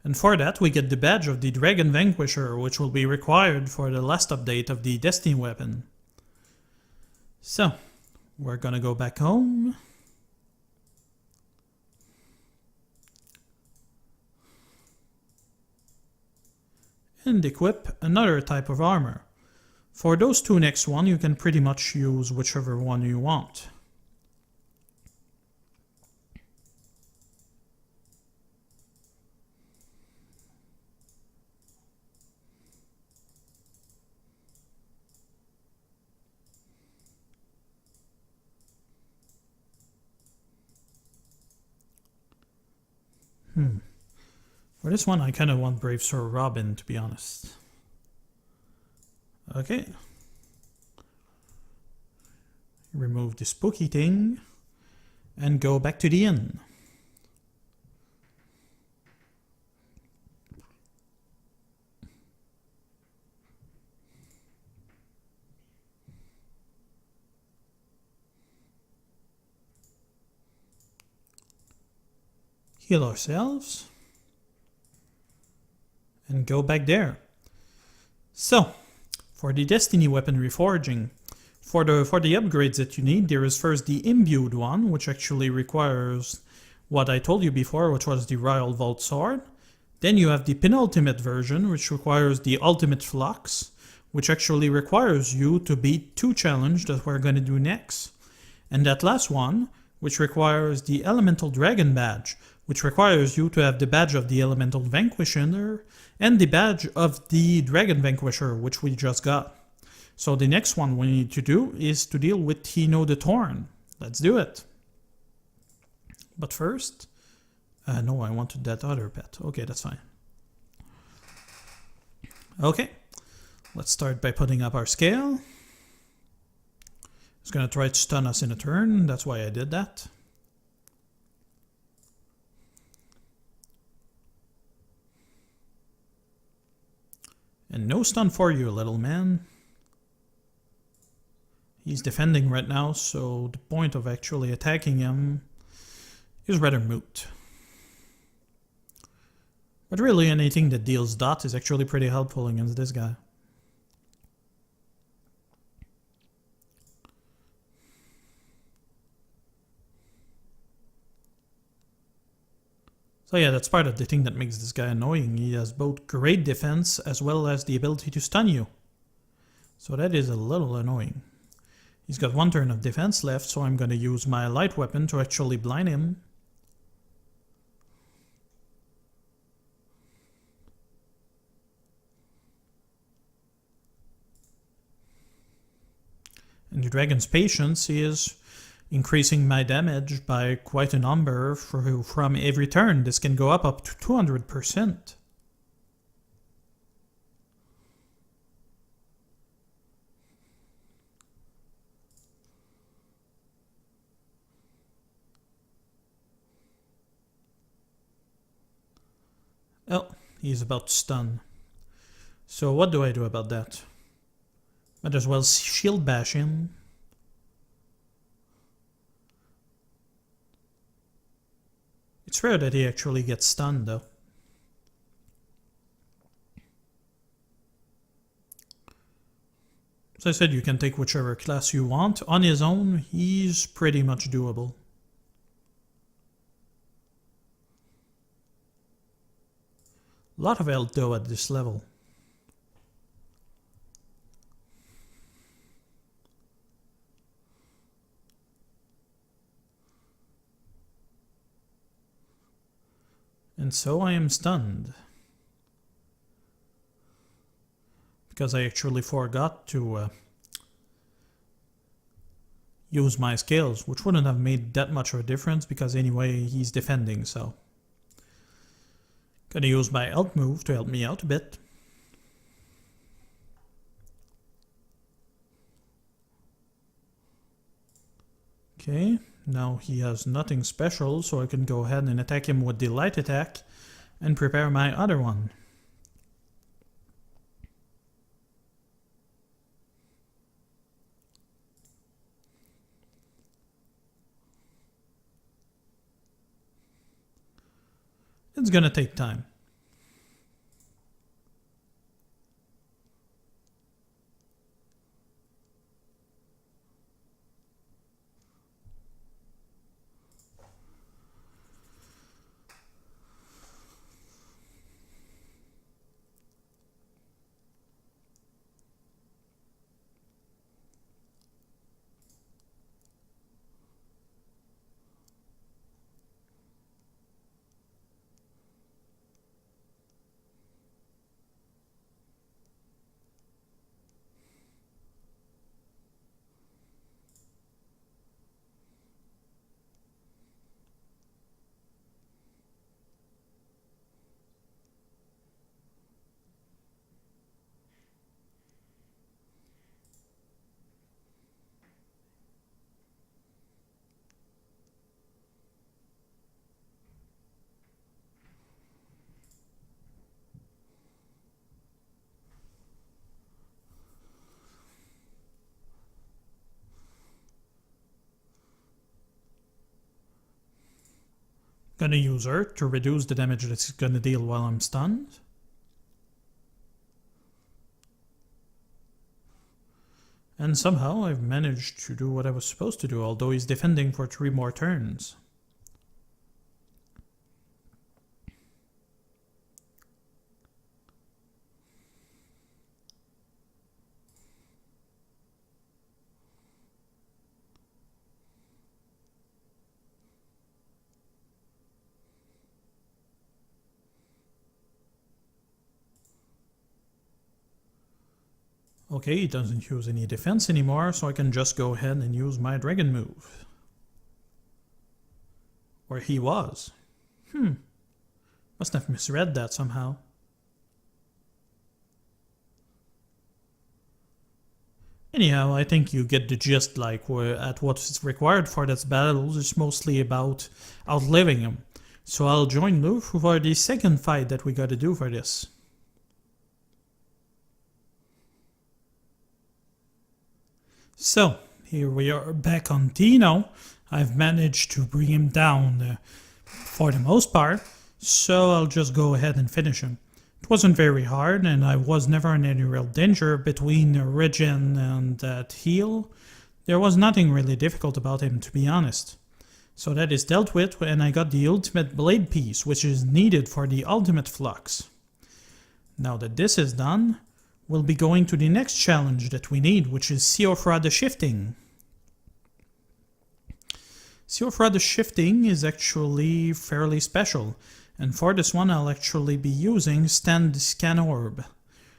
And for that we get the badge of the Dragon Vanquisher, which will be required for the last update of the Destiny weapon. So, we're gonna go back home. And equip another type of armor. For those two next one, you can pretty much use whichever one you want. For this one, I kind of want Brave Sir Robin, to be honest. Okay. Remove the spooky thing. And go back to the inn. Heal ourselves. And go back there. So, for the Destiny weapon reforging, for the upgrades that you need, there is first the imbued one, which actually requires what I told you before, which was the Royal Vault Sword. Then you have the penultimate version, which requires the Ultimate Flux, which actually requires you to beat 2 challenges that we're going to do next. And that last one, which requires the Elemental Dragon Badge, which requires you to have the badge of the Elemental Vanquisher and the badge of the Dragon Vanquisher, which we just got. So the next one we need to do is to deal with Tino the Torn. Let's do it. But first... no, I wanted that other pet. Okay, that's fine. Okay, let's start by putting up our scale. It's going to try to stun us in a turn, that's why I did that. And no stun for you, little man. He's defending right now, so the point of actually attacking him is rather moot. But really anything that deals dot is actually pretty helpful against this guy. So yeah, that's part of the thing that makes this guy annoying. He has both great defense as well as the ability to stun you. So that is a little annoying. He's got 1 turn of defense left, so I'm going to use my light weapon to actually blind him. And the Dragon's Patience is increasing my damage by quite a number from every turn. This can go up to 200%. Oh, he's about to stun. So what do I do about that? Might as well shield bash him. It's rare that he actually gets stunned though. As I said, you can take whichever class you want. On his own, he's pretty much doable. A lot of health though at this level. And so I am stunned. Because I actually forgot to use my skills, which wouldn't have made that much of a difference because anyway he's defending, so. Gonna use my health move to help me out a bit. Okay, now he has nothing special, so I can go ahead and attack him with the light attack and prepare my other one. It's gonna take time. Gonna use Earth to reduce the damage that it's gonna deal while I'm stunned. And somehow I've managed to do what I was supposed to do, although he's defending for 3 more turns. Okay, he doesn't use any defense anymore, so I can just go ahead and use my dragon move. Or he was. Must have misread that somehow. Anyhow, I think you get the gist, like, at what's required for this battle is mostly about outliving him. So I'll join Lou for the second fight that we gotta do for this. So, here we are back on Dino. I've managed to bring him down for the most part, so I'll just go ahead and finish him. It wasn't very hard, and I was never in any real danger between regen and that heal. There was nothing really difficult about him, to be honest. So that is dealt with, and I got the ultimate blade piece, which is needed for the ultimate flux. Now that this is done, we'll be going to the next challenge that we need, which is Siofra the Shifting. Siofra the Shifting is actually fairly special, and for this one I'll actually be using Stand the Scan Orb.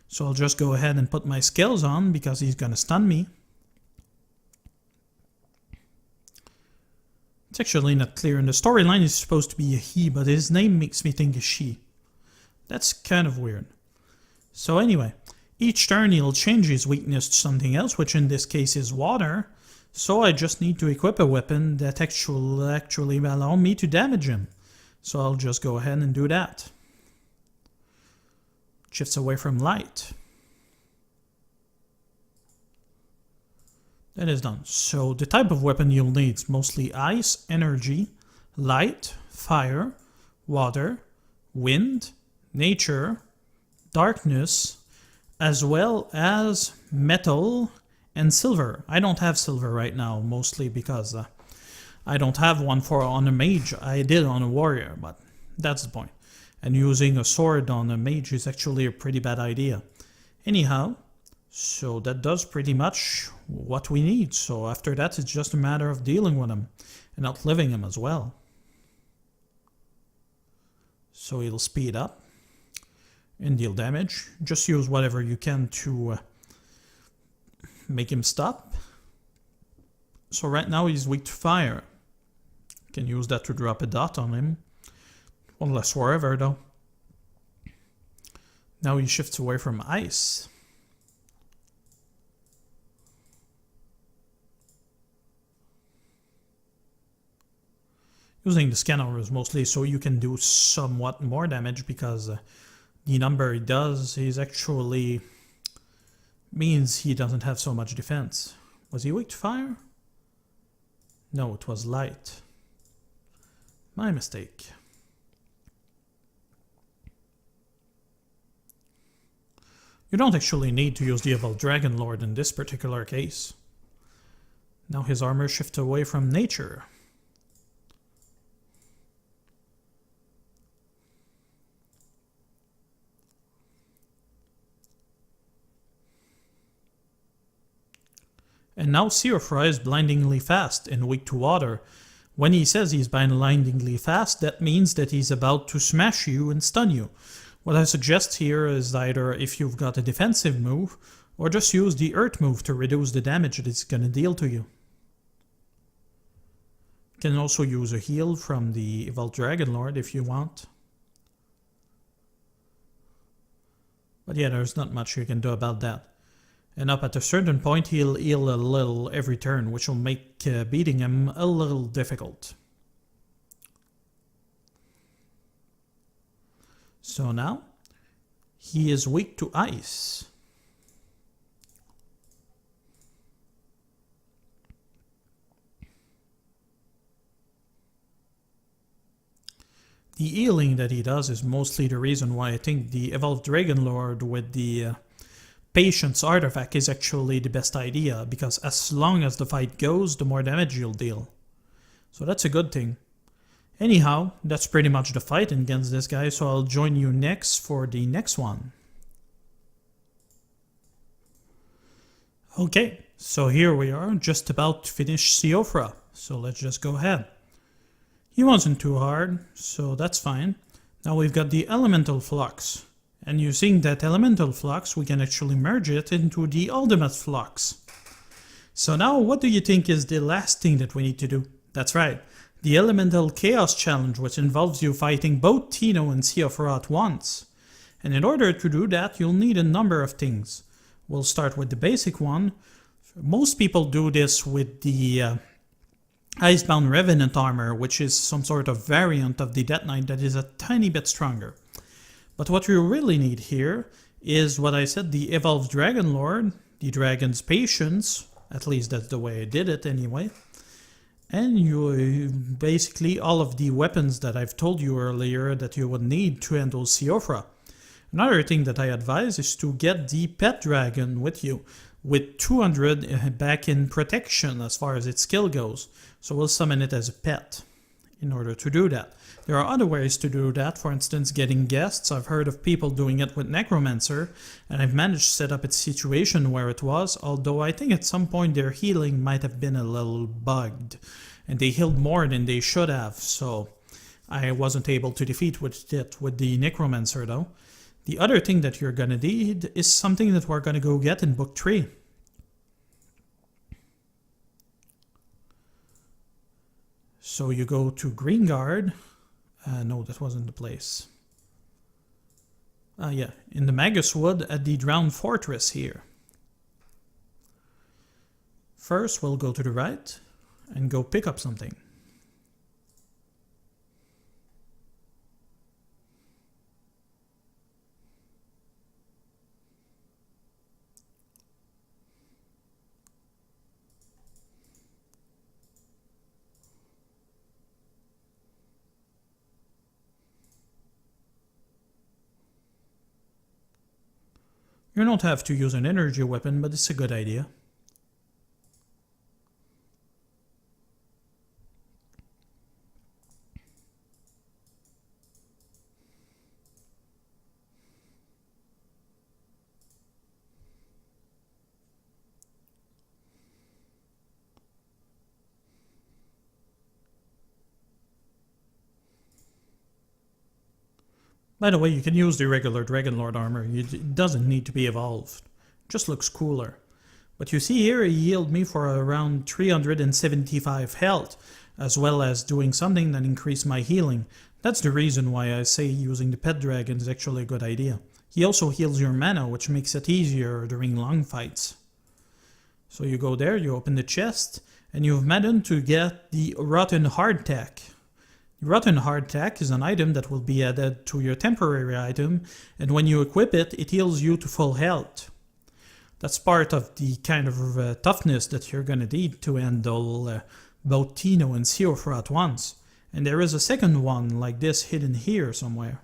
So I'll just go ahead and put my skills on, because he's gonna stun me. It's actually not clear. In the storyline he's supposed to be a he, but his name makes me think a she. That's kind of weird. So anyway, each turn he'll change his weakness to something else, which in this case is water, so I just need to equip a weapon that actually allow me to damage him. So I'll just go ahead and do that. Shifts away from light. That is done. So the type of weapon you'll need is mostly ice, energy, light, fire, water, wind, nature, darkness, as well as metal and silver. I don't have silver right now, mostly because I don't have one on a mage. I did on a warrior, but that's the point. And using a sword on a mage is actually a pretty bad idea. Anyhow, so that does pretty much what we need. So after that, it's just a matter of dealing with him and outliving him as well. So it'll speed up and deal damage. Just use whatever you can to make him stop. So right now he's weak to fire. Can use that to drop a dot on him. One less forever though. Now he shifts away from ice. Using the scanner is mostly so you can do somewhat more damage, because the number he does is actually means he doesn't have so much defense. Was he weak to fire? No, it was light. My mistake. You don't actually need to use the Evil Dragon Lord in this particular case. Now his armor shifts away from nature. And now Siofra is blindingly fast and weak to water. When he says he's blindingly fast, that means that he's about to smash you and stun you. What I suggest here is either, if you've got a defensive move, or just use the Earth move to reduce the damage that it's going to deal to you. You can also use a heal from the Evil Dragon Lord if you want. But yeah, there's not much you can do about that. And up at a certain point he'll heal a little every turn, which will make beating him a little difficult. So now, he is weak to ice. the healing that he does is mostly the reason why I think the Evolved Dragon Lord with the Patience artifact is actually the best idea, because as long as the fight goes, the more damage you'll deal. So that's a good thing. Anyhow, that's pretty much the fight against this guy, so I'll join you next for the next one. Okay, so here we are, just about to finish Siofra, so let's just go ahead. He wasn't too hard, so that's fine. Now we've got the Elemental Flux. And using that Elemental Flux, we can actually merge it into the Ultimate Flux. So now, what do you think is the last thing that we need to do? That's right, the Elemental Chaos Challenge, which involves you fighting both Tino and Siofra at once. And in order to do that, you'll need a number of things. We'll start with the basic one. Most people do this with the Icebound Revenant armor, which is some sort of variant of the Death Knight that is a tiny bit stronger. But what you really need here is what I said, the Evolved Dragon Lord, the Dragon's Patience, at least that's the way I did it anyway, and you basically all of the weapons that I've told you earlier that you would need to handle Siofra. Another thing that I advise is to get the Pet Dragon with you, with 200 back in protection as far as its skill goes, so we'll summon it as a pet in order to do that. There are other ways to do that, for instance getting guests. I've heard of people doing it with Necromancer, and I've managed to set up a situation where it was, although I think at some point their healing might have been a little bugged, and they healed more than they should have, so I wasn't able to defeat it with the Necromancer though. The other thing that you're gonna need is something that we're gonna go get in Book 3. So you go to Greengard. No, that wasn't the place. Yeah, in the Magus Wood at the Drowned Fortress here. First, we'll go to the right and go pick up something. You don't have to use an energy weapon, but it's a good idea. By the way, you can use the regular Dragonlord armor, it doesn't need to be evolved, just looks cooler. But you see here, he healed me for around 375 health, as well as doing something that increased my healing. That's the reason why I say using the Pet Dragon is actually a good idea. He also heals your mana, which makes it easier during long fights. So you go there, you open the chest, and you've managed to get the Rotten Hardtack. Rotten Hardtack is an item that will be added to your temporary item, and when you equip it, it heals you to full health. That's part of the kind of toughness that you're gonna need to handle both Tino and Siofra at once. And there is a second one like this hidden here somewhere.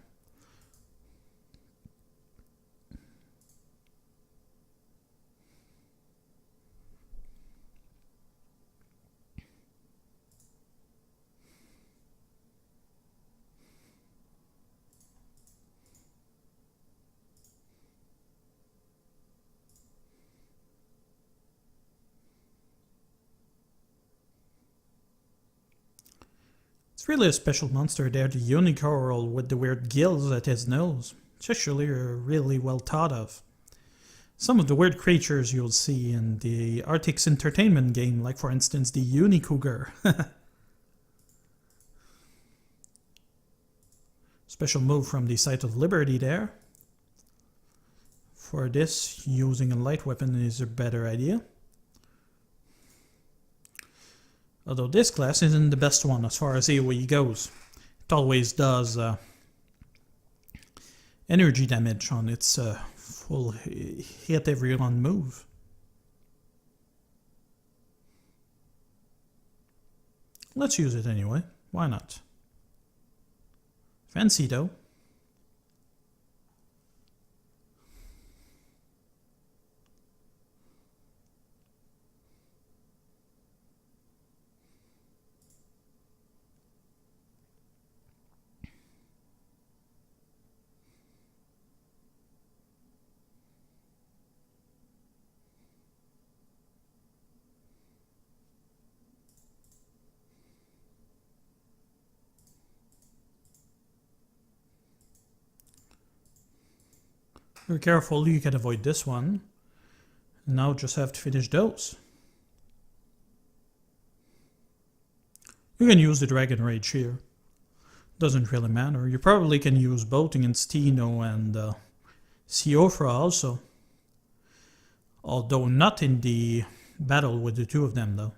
It's really a special monster there, the Unicorl with the weird gills at his nose. It's actually really well thought of. Some of the weird creatures you'll see in the Artix entertainment game, like for instance the Unicougar. Special move from the Sight of Liberty there. For this, using a light weapon is a better idea. Although this class isn't the best one as far as AoE goes. It always does energy damage on its full hit every one move. Let's use it anyway, why not? Fancy though. Be careful, you can avoid this one. Now just have to finish those. You can use the Dragon Rage here. Doesn't really matter. You probably can use both against Tino and Siofra also. Although not in the battle with the two of them though.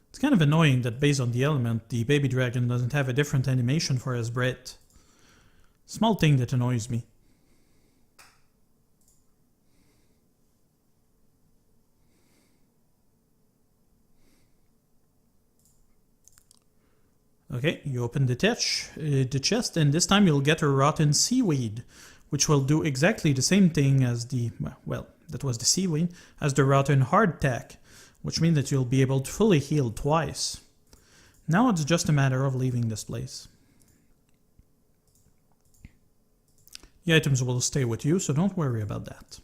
It's kind of annoying that based on the element, the baby dragon doesn't have a different animation for his breath. Small thing that annoys me. Okay, you open the chest, and this time you'll get a rotten seaweed, which will do exactly the same thing as the, well, that was the seaweed, as the rotten hardtack, which means that you'll be able to fully heal twice. Now it's just a matter of leaving this place. The items will stay with you, so don't worry about that.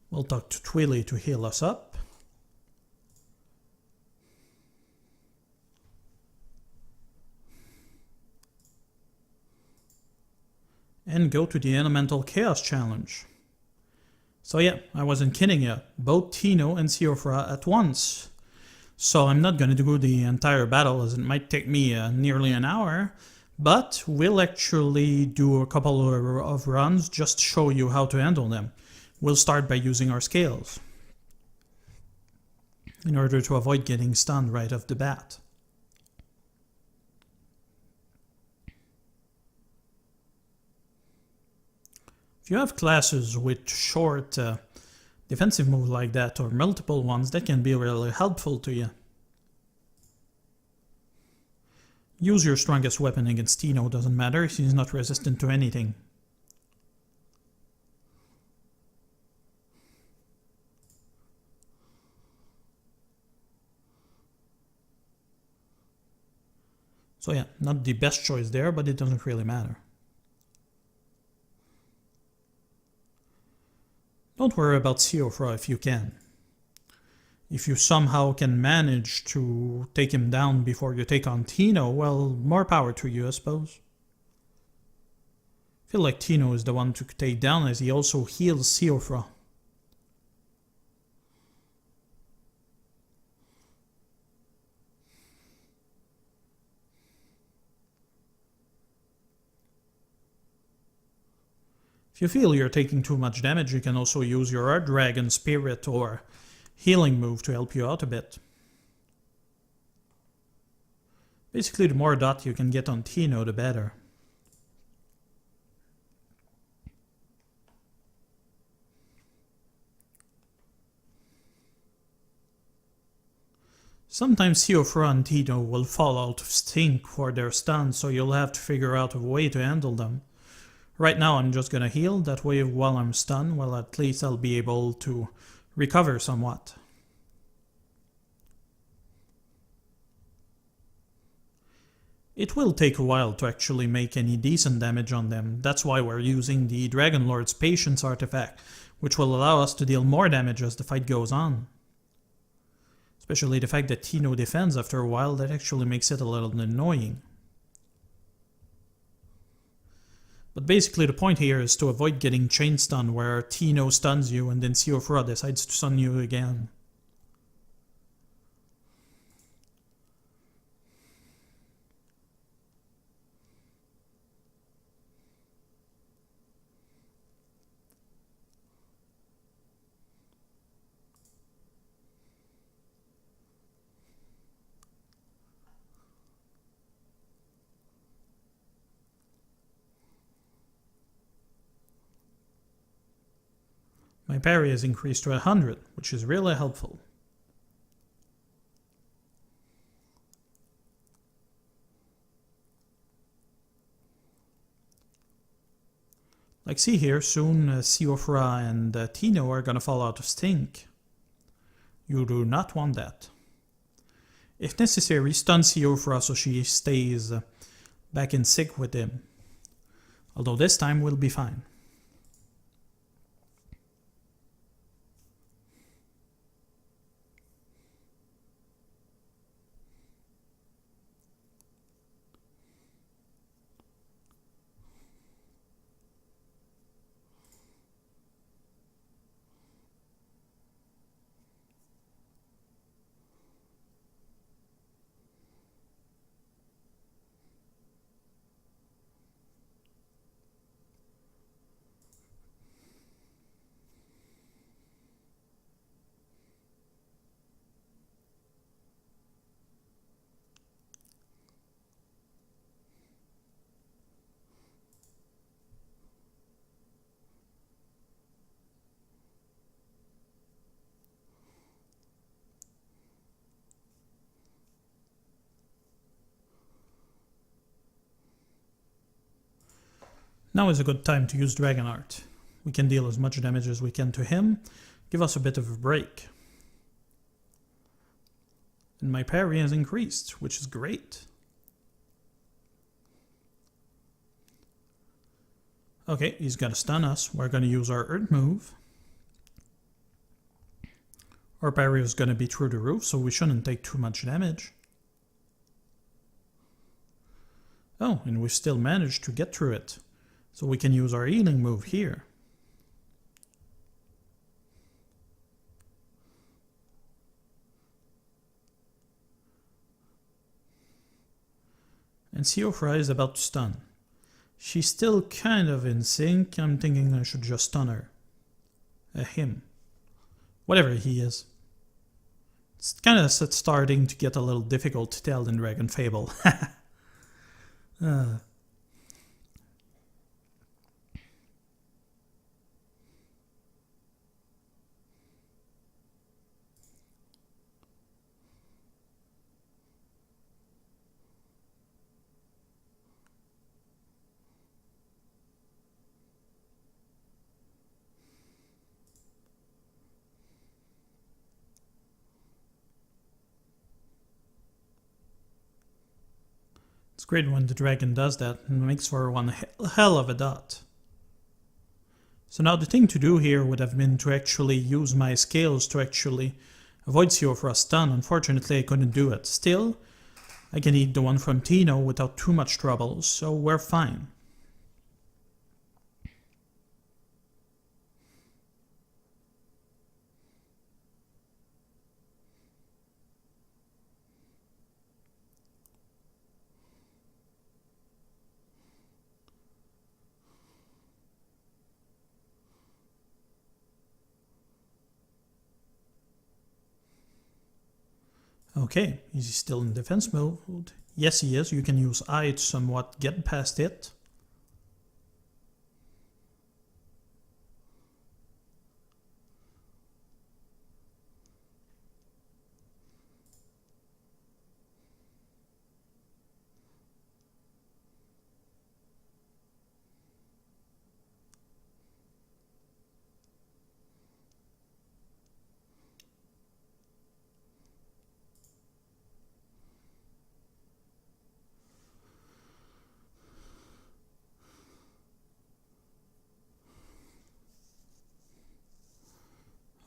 We'll talk to Twilly to heal us up. And go to the Elemental Chaos Challenge. So yeah, I wasn't kidding you. Both Tino and Siofra at once. So I'm not going to do the entire battle as it might take me nearly an hour. But we'll actually do a couple of runs just to show you how to handle them. We'll start by using our scales. In order to avoid getting stunned right off the bat. If you have classes with short defensive moves like that, or multiple ones, that can be really helpful to you. Use your strongest weapon against Tino, doesn't matter, he's not resistant to anything. So yeah, not the best choice there, but it doesn't really matter. Don't worry about Siofra if you can. If you somehow can manage to take him down before you take on Tino, well, more power to you, I suppose. I feel like Tino is the one to take down as he also heals Siofra. If you feel you're taking too much damage, you can also use your Art Dragon Spirit or healing move to help you out a bit. Basically, the more dot you can get on Tino, the better. Sometimes Siofra and Tino will fall out of sync for their stuns, so you'll have to figure out a way to handle them. Right now I'm just gonna heal, that way while I'm stunned, well at least I'll be able to recover somewhat. It will take a while to actually make any decent damage on them, that's why we're using the Dragon Lord's Patience artifact, which will allow us to deal more damage as the fight goes on. Especially the fact that Tino defends after a while, that actually makes it a little annoying. But basically the point here is to avoid getting chain stun where Tino stuns you and then Siofra decides to stun you again. My parry is increased to 100, which is really helpful. Like see here, soon Siofra and Tino are gonna fall out of stink. You do not want that. If necessary, stun Siofra so she stays back in sync with him. Although this time we'll be fine. Now is a good time to use Dragon Art. We can deal as much damage as we can to him, give us a bit of a break. And my parry has increased, which is great. Okay, he's gonna stun us. We're gonna use our Earth move. Our parry is gonna be through the roof, so we shouldn't take too much damage. Oh, and we still managed to get through it. So we can use our healing move here. And Siofra is about to stun. She's still kind of in sync. I'm thinking I should just stun her. Him. Whatever he is. It's kind of starting to get a little difficult to tell in Dragonfable. It's great when the dragon does that and makes for one hell of a dot. So now the thing to do here would have been to actually use my scales to actually avoid Siofra's stun. Unfortunately I couldn't do it. Still, I can eat the one from Tino without too much trouble, so we're fine. Okay, is he still in defense mode? Yes he is, you can use I to somewhat get past it.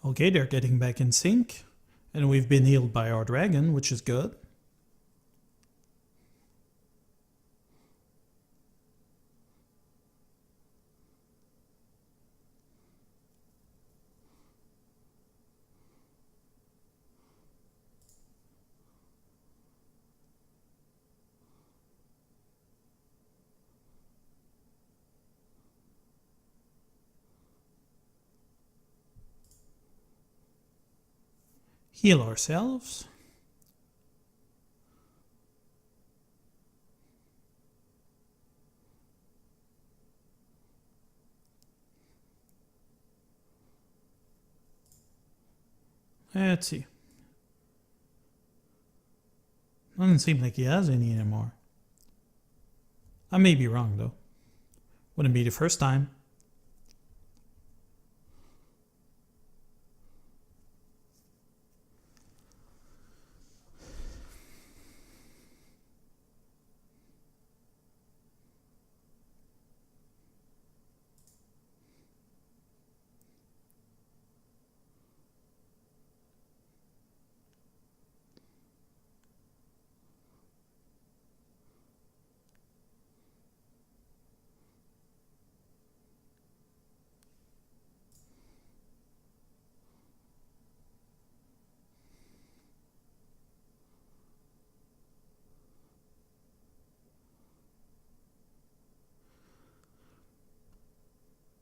Okay, they're getting back in sync, and we've been healed by our dragon, which is good. Heal ourselves. Let's see. Doesn't seem like he has any anymore. I may be wrong though. Wouldn't be the first time.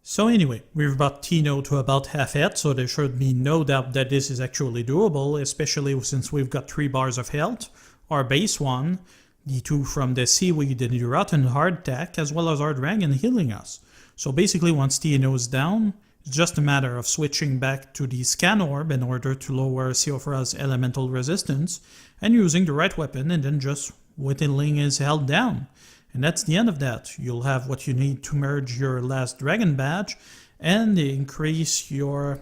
So anyway, we've brought Tino to about half health, so there should be no doubt that this is actually doable, especially since we've got 3 bars of health, our base one, the 2 from the seaweed and the rotten hardtack, as well as our dragon healing us. So basically once Tino's down, it's just a matter of switching back to the scan orb in order to lower Seophra's elemental resistance, and using the right weapon and then just whittling his health down. And that's the end of that. You'll have what you need to merge your last dragon badge and increase your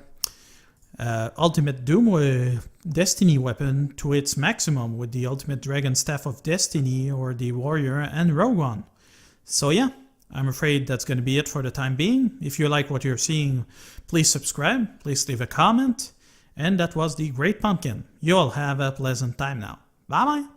ultimate Doom Destiny weapon to its maximum with the ultimate Dragon Staff of Destiny or the Warrior and Rogue One. So yeah, I'm afraid that's going to be it for the time being. If you like what you're seeing, please subscribe, please leave a comment, and that was the Great Pumpkin. You all have a pleasant time now. Bye bye!